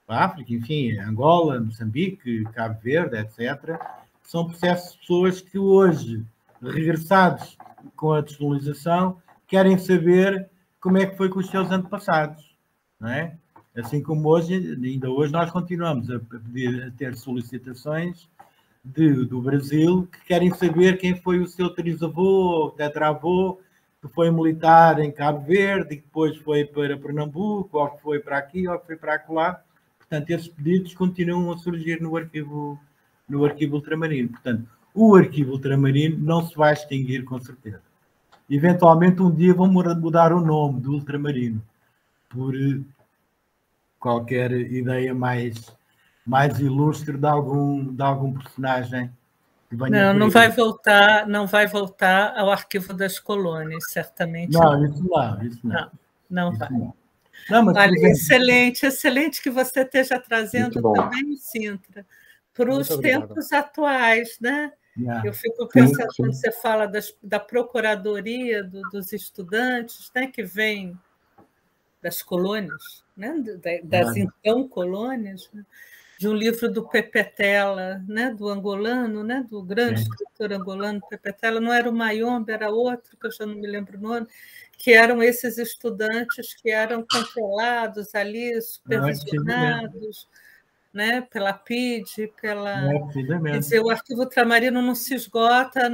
a África, enfim, Angola, Moçambique, Cabo Verde, etc. São processos de pessoas que hoje, regressados com a descolonização, querem saber como é que foi com os seus antepassados, não é? Assim como hoje, ainda hoje, nós continuamos a ter solicitações do Brasil que querem saber quem foi o seu trisavô, tetravô, que foi militar em Cabo Verde, e que depois foi para Pernambuco, ou que foi para aqui, ou que foi para acolá. Portanto, esses pedidos continuam a surgir no arquivo ultramarino. Portanto, o arquivo ultramarino não se vai extinguir com certeza. Eventualmente, um dia vão mudar o nome do ultramarino por qualquer ideia mais ilustre de algum personagem que venha. Não vai voltar ao arquivo das colônias, certamente. Não, isso não. Não vai. Não, mas, olha, exemplo, excelente que você esteja trazendo também o Sintra para os tempos atuais, né? Eu fico pensando, quando você fala da procuradoria dos estudantes, né, que vem das colônias, né, das então colônias, né, de um livro do Pepetela, né, do angolano, né, do grande escritor angolano Pepetela, não era o Mayombe, era outro, que eu já não me lembro o nome, que eram esses estudantes que eram controlados ali, supervisionados, né, pela PIDE, quer dizer, o arquivo ultramarino não se esgota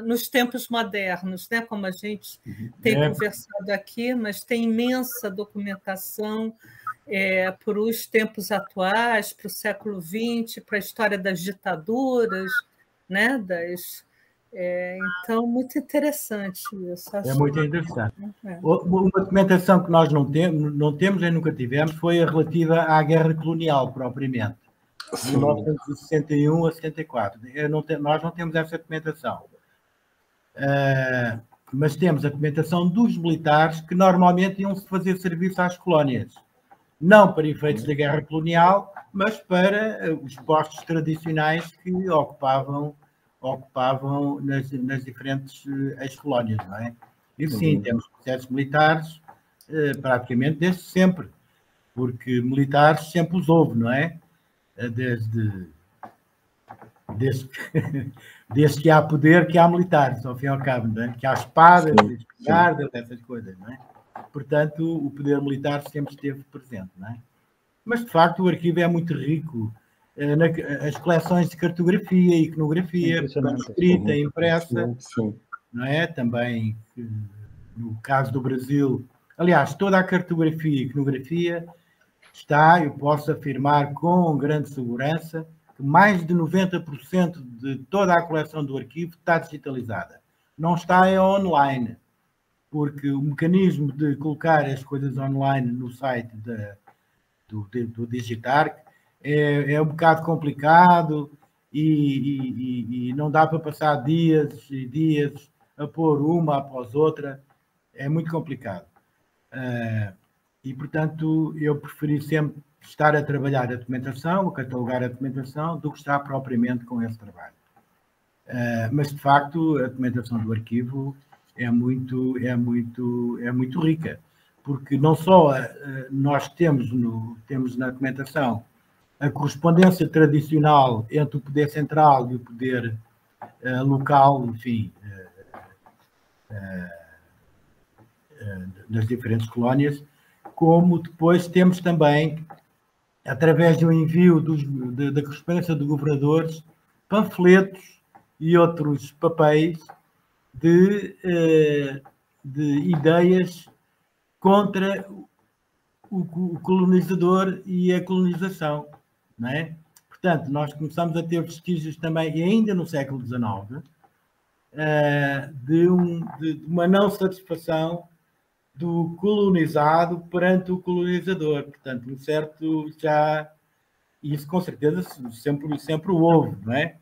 nos tempos modernos, né, como a gente tem conversado aqui, mas tem imensa documentação para os tempos atuais, para o século XX, para a história das ditaduras, né, então, muito interessante isso. É muito interessante. Uma documentação que nós não temos nem nunca tivemos foi a relativa à guerra colonial, propriamente. De 1961 a 74. Nós não temos essa documentação. Mas temos a documentação dos militares que normalmente iam-se fazer serviço às colónias. Não para efeitos da guerra colonial, mas para os postos tradicionais que ocupavam nas diferentes ex-colónias, não é? E sim, temos processos militares praticamente desde sempre, porque militares sempre os houve, não é? Desde que há poder, que há militares, ao fim e ao cabo, não é? Que há espadas, espingardas, essas coisas, não é? Portanto, o poder militar sempre esteve presente, não é? Mas, de facto, o arquivo é muito rico. As coleções de cartografia e iconografia, escrita, impressa, não é? Também, no caso do Brasil, aliás, toda a cartografia e iconografia eu posso afirmar com grande segurança, que mais de 90% de toda a coleção do arquivo está digitalizada. Não está online, porque o mecanismo de colocar as coisas online no site do Digitarc é um bocado complicado e não dá para passar dias e dias a pôr uma após outra. É muito complicado. E, portanto, eu preferi sempre estar a trabalhar a documentação, a catalogar a documentação, do que estar propriamente com esse trabalho. Mas, de facto, a documentação do arquivo é muito rica, porque não só nós temos na documentação a correspondência tradicional entre o poder central e o poder local, enfim, das diferentes colónias, como depois temos também, através do envio da correspondência de governadores, panfletos e outros papéis de ideias contra o colonizador e a colonização, não é? Portanto, nós começamos a ter vestígios também, e ainda no século XIX, de uma não satisfação do colonizado perante o colonizador. Portanto, um certo isso com certeza sempre houve, não é?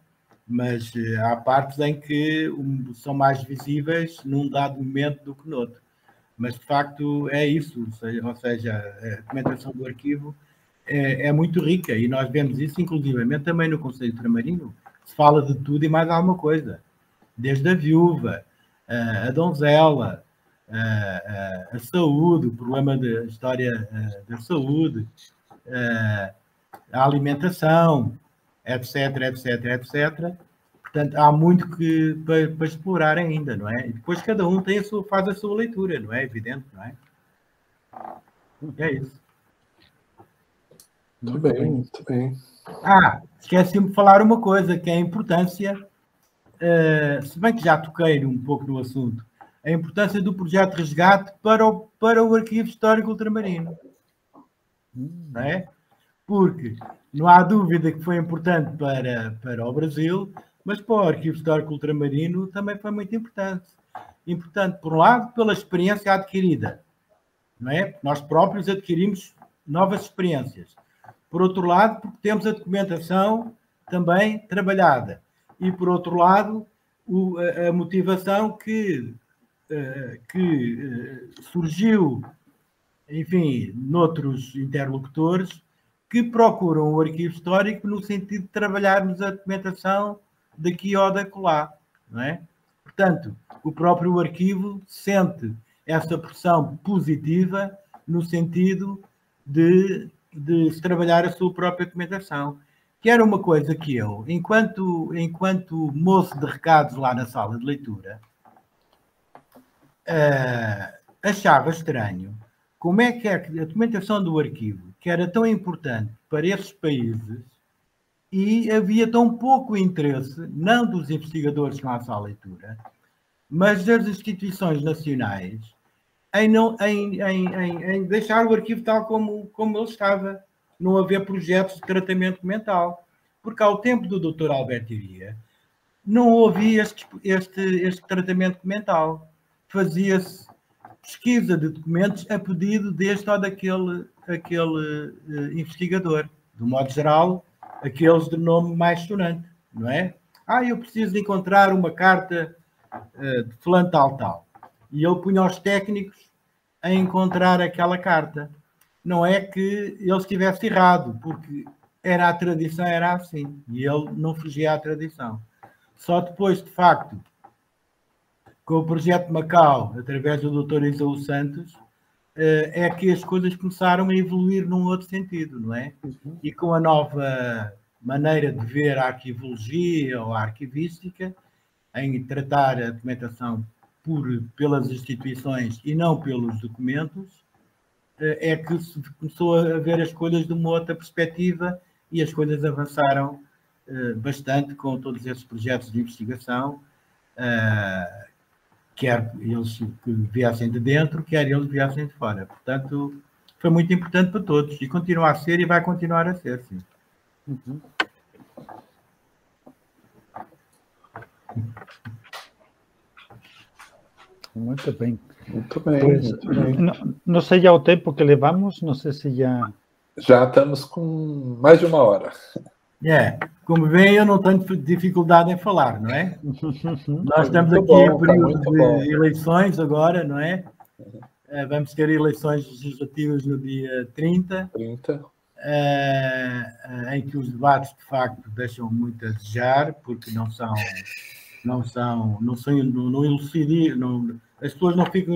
Mas há partes em que são mais visíveis num dado momento do que noutro. Mas, de facto, é isso. Ou seja, a documentação do arquivo é muito rica, e nós vemos isso, inclusivamente, também no Conselho Ultramarino. Se fala de tudo e mais alguma coisa. Desde a viúva, a donzela, a saúde, o problema da história da saúde, a alimentação, etc, etc, etc. Portanto, há muito para explorar ainda, não é? E depois cada um faz a sua leitura, não é? Evidente, não é? É isso. Muito bem, muito bem. Esqueci-me de falar uma coisa, que é a importância, se bem que já toquei um pouco no assunto, a importância do projeto de resgate para o Arquivo Histórico Ultramarino. Não é? Porque não há dúvida que foi importante para o Brasil, mas para o Arquivo Histórico Ultramarino também foi muito importante. Importante, por um lado, pela experiência adquirida. Não é? Nós próprios adquirimos novas experiências. Por outro lado, porque temos a documentação também trabalhada. E, por outro lado, a motivação que surgiu, enfim, noutros interlocutores que procuram o arquivo histórico no sentido de trabalharmos a documentação daqui ou dacolá, não é? Portanto, o próprio arquivo sente essa pressão positiva no sentido de se trabalhar a sua própria documentação, que era uma coisa que eu, enquanto moço de recados lá na sala de leitura, achava estranho como é que a documentação do arquivo, que era tão importante para esses países, e havia tão pouco interesse, não dos investigadores que lá na sala de leitura, mas das instituições nacionais, em deixar o arquivo tal como ele estava, não haver projetos de tratamento documental. Porque ao tempo do Dr. Alberto Iria, não havia este tratamento documental. Fazia-se pesquisa de documentos a pedido deste ou daquele investigador. Do modo geral, aqueles de nome mais sonante, não é? Eu preciso de encontrar uma carta de fulano tal. E ele punha os técnicos a encontrar aquela carta. Não é que ele estivesse errado, porque a tradição era assim, e ele não fugia à tradição. Só depois, de facto, com o projeto Macau, através do Dr. Isaú Santos, é que as coisas começaram a evoluir num outro sentido, não é? E com a nova maneira de ver a arquivologia ou a arquivística, em tratar a documentação pelas instituições e não pelos documentos, é que se começou a ver as coisas de uma outra perspectiva e as coisas avançaram bastante com todos esses projetos de investigação, quer eles que viessem de dentro, quer eles viessem de fora. Portanto, foi muito importante para todos e continua a ser e vai continuar a ser, sim. Muito bem. Muito bem, pois, muito bem. Não sei já o tempo que levamos, não sei se já... Já estamos com mais de 1 hora. Como veem, eu não tenho dificuldade em falar, não é? Nós estamos aqui em período de eleições agora, não é? Vamos ter eleições legislativas no dia 30. Em que os debates, de facto, deixam muito a desejar, porque não elucidam, as pessoas não ficam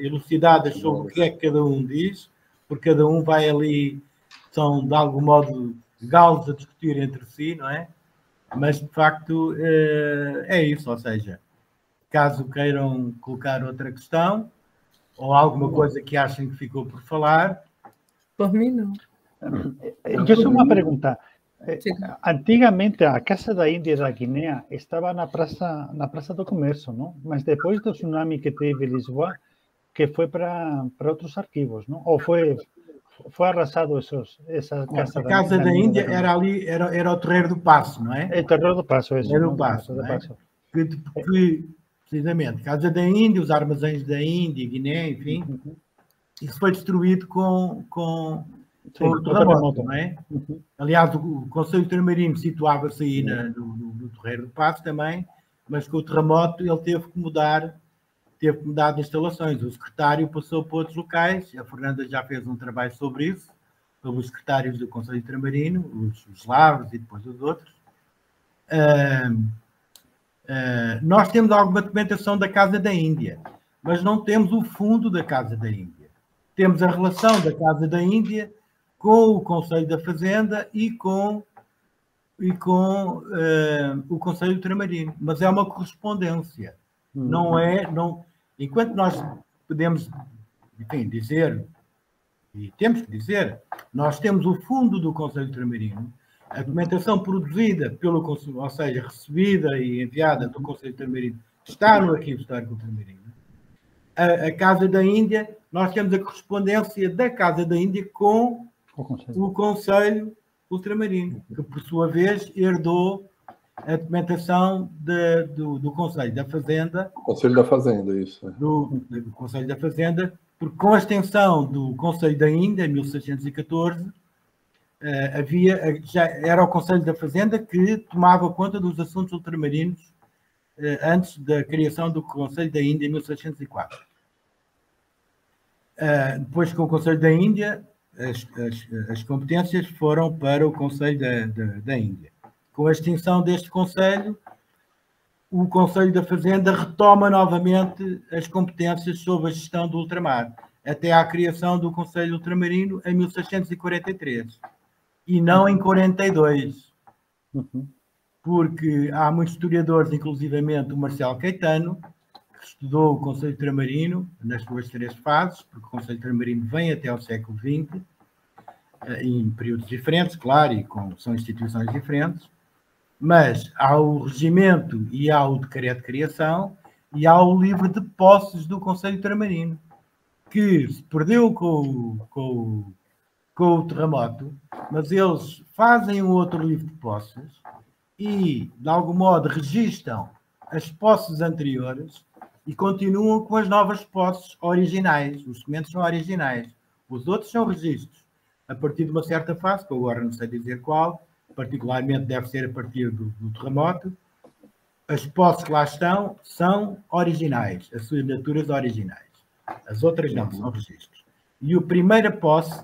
elucidadas sobre o que é que cada um diz, porque cada um vai ali, são de algum modo galos a discutir entre si, não é? Mas, de facto, é isso, ou seja, caso queiram colocar outra questão, ou alguma coisa que achem que ficou por falar. Por mim, não. Eu só uma pergunta. Antigamente, a Casa da Índia e da Guiné estava na Praça do Comércio, não? Mas depois do tsunami que teve em Lisboa, que foi para outros arquivos, não? Ou foi arrasado essa Casa a Casa da Índia era ali, era o Terreiro do Paço, não é? É o Terreiro do Paço, isso. Era o Paço, não é? Que, precisamente, Casa da Índia, os armazéns da Índia, Guiné, enfim, isso foi destruído com o terremoto, não é? Aliás, o Conselho Ultramarino situava-se aí no Terreiro do Paço também, mas com o terremoto ele teve que mudar de instalações. O secretário passou para outros locais, a Fernanda já fez um trabalho sobre isso, pelos secretários do Conselho Ultramarino, os Lavres e depois os outros. Nós temos alguma documentação da Casa da Índia, mas não temos o fundo da Casa da Índia. Temos a relação da Casa da Índia com o Conselho da Fazenda e com o Conselho Ultramarino, mas é uma correspondência. Enquanto nós podemos, enfim, dizer, e temos que dizer, nós temos o fundo do Conselho Ultramarino, a documentação produzida pelo Conselho, ou seja, recebida e enviada do Conselho Ultramarino, está no Arquivo Histórico Ultramarino. A Casa da Índia, nós temos a correspondência da Casa da Índia com o Conselho Ultramarino, que por sua vez herdou a documentação do Conselho da Fazenda. Conselho da Fazenda, isso. Do Conselho da Fazenda, porque com a extensão do Conselho da Índia, em 1614, já era o Conselho da Fazenda que tomava conta dos assuntos ultramarinos antes da criação do Conselho da Índia, em 1604. Depois, com o Conselho da Índia, as competências foram para o Conselho da Índia. Com a extinção deste Conselho, o Conselho da Fazenda retoma novamente as competências sobre a gestão do ultramar, até à criação do Conselho Ultramarino em 1643, e não em 42. Porque há muitos historiadores, inclusivamente o Marcelo Caetano, que estudou o Conselho Ultramarino nas suas 3 fases, porque o Conselho Ultramarino vem até ao século XX, em períodos diferentes, claro, e são instituições diferentes, mas há o regimento e há o decreto de criação e há o livro de posses do Conselho Ultramarino, que se perdeu com o terremoto, mas eles fazem um outro livro de posses e, de algum modo, registam as posses anteriores e continuam com as novas posses originais. Os documentos são originais. Os outros são registros. A partir de uma certa fase, que eu agora não sei dizer qual, particularmente deve ser a partir do terremoto, as posses que lá estão são originais, as assinaturas originais. As outras não, são registros. E a primeira posse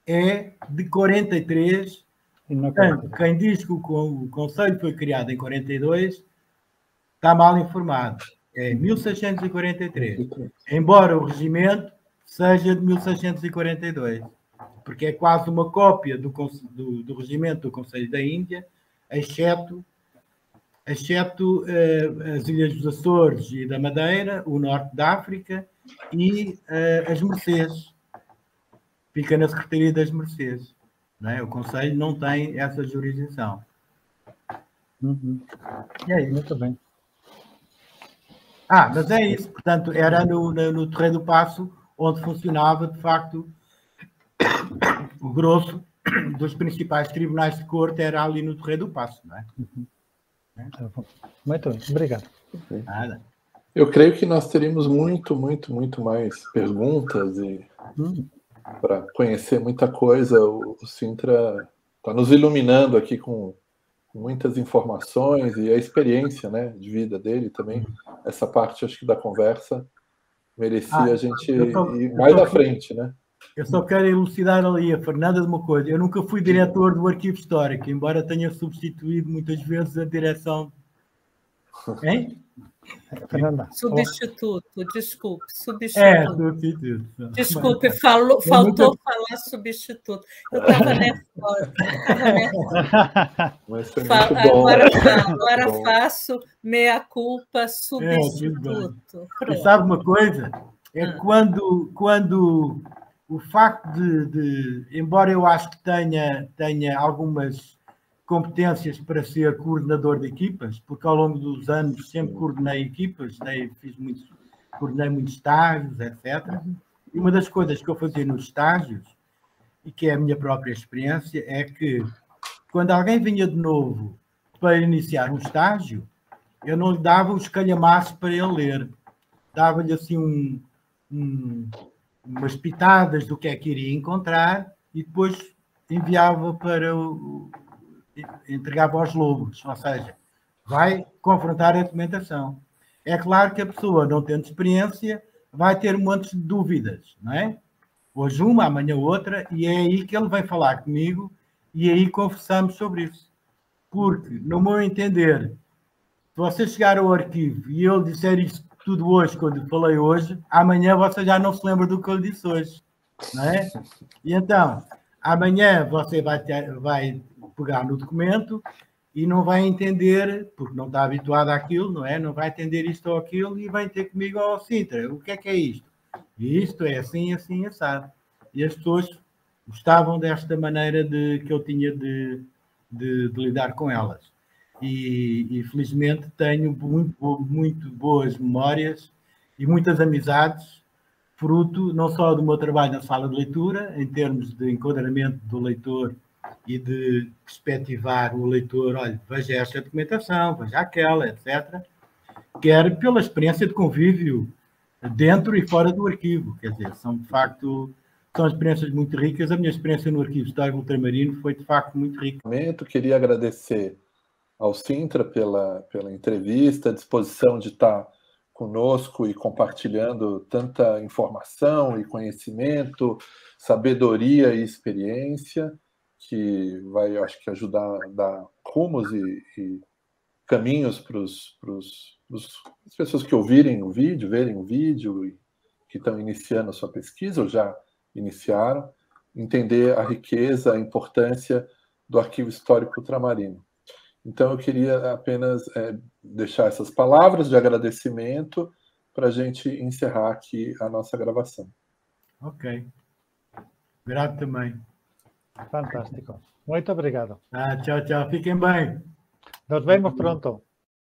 é de 43. Portanto, quem diz que o Conselho foi criado em 42 está mal informado. É 1643. Embora o regimento seja de 1642. Porque é quase uma cópia do regimento do Conselho da Índia, exceto as Ilhas dos Açores e da Madeira, o Norte da África e as Mercês. Fica na Secretaria das Mercês. Não é? O Conselho não tem essa jurisdição. E aí, muito bem. Mas é isso. Portanto, era no Terreiro do Paço onde funcionava, de facto, o grosso dos principais tribunais de corte era ali no Terreiro do Paço, não é? Muito bem, obrigado. Nada. Eu creio que nós teríamos muito mais perguntas e para conhecer muita coisa. O Sintra está nos iluminando aqui com muitas informações e a experiência, né, de vida dele também. Essa parte, acho que da conversa merecia a gente ir mais à frente, né? Eu só quero elucidar ali a Fernanda de uma coisa. Eu nunca fui diretor do Arquivo Histórico, embora tenha substituído muitas vezes a direção. Hein? Fernanda. Substituto, desculpe, substituto. Substituto. Desculpe, faltou falar substituto. Eu estava nervosa. Mas foi muito bom. Agora faço meia-culpa, substituto. E sabe uma coisa? É quando o facto embora eu acho que tenha algumas competências para ser coordenador de equipas, porque ao longo dos anos sempre coordenei equipas, coordenei muitos estágios, etc. E uma das coisas que eu fazia nos estágios, e que é a minha própria experiência, é que quando alguém vinha de novo para iniciar um estágio, eu não lhe dava os calhamaços para ele ler. Dava-lhe assim umas pitadas do que é que iria encontrar e depois enviava entregava aos lobos, ou seja, vai confrontar a documentação. É claro que a pessoa, não tendo experiência, vai ter um monte de dúvidas, não é? Hoje uma, amanhã outra, e é aí que ele vem falar comigo e aí conversamos sobre isso. Porque, no meu entender, se você chegar ao arquivo e ele disser isto tudo hoje, quando eu falei hoje, amanhã você já não se lembra do que eu disse hoje, não é? E então, amanhã você vai pegar no documento e não vai entender, porque não está habituado àquilo, não é? Não vai entender isto ou aquilo e vai ter comigo, ó, Sintra, o que é isto? E isto é assim, assim, assado. E as pessoas gostavam desta maneira que eu tinha de lidar com elas. E felizmente tenho muito boas memórias e muitas amizades, fruto não só do meu trabalho na sala de leitura, em termos de enquadramento do leitor e de perspectivar o leitor, olha, veja esta documentação, veja aquela, etc., quer pela experiência de convívio dentro e fora do arquivo. Quer dizer, são de facto, são experiências muito ricas. A minha experiência no Arquivo Histórico Ultramarino foi de facto muito rica. Queria agradecer ao Sintra pela entrevista, a disposição de estar conosco e compartilhando tanta informação e conhecimento, sabedoria e experiência, que vai, eu acho que, ajudar a dar rumos e caminhos para as pessoas que ouvirem o vídeo, verem o vídeo e que estão iniciando a sua pesquisa ou já iniciaram, entender a riqueza, a importância do Arquivo Histórico Ultramarino. Então, eu queria apenas deixar essas palavras de agradecimento para a gente encerrar aqui a nossa gravação. Ok. Grato também. Fantástico. Muito obrigado. Tchau, tchau. Fiquem bem. Nos vemos pronto.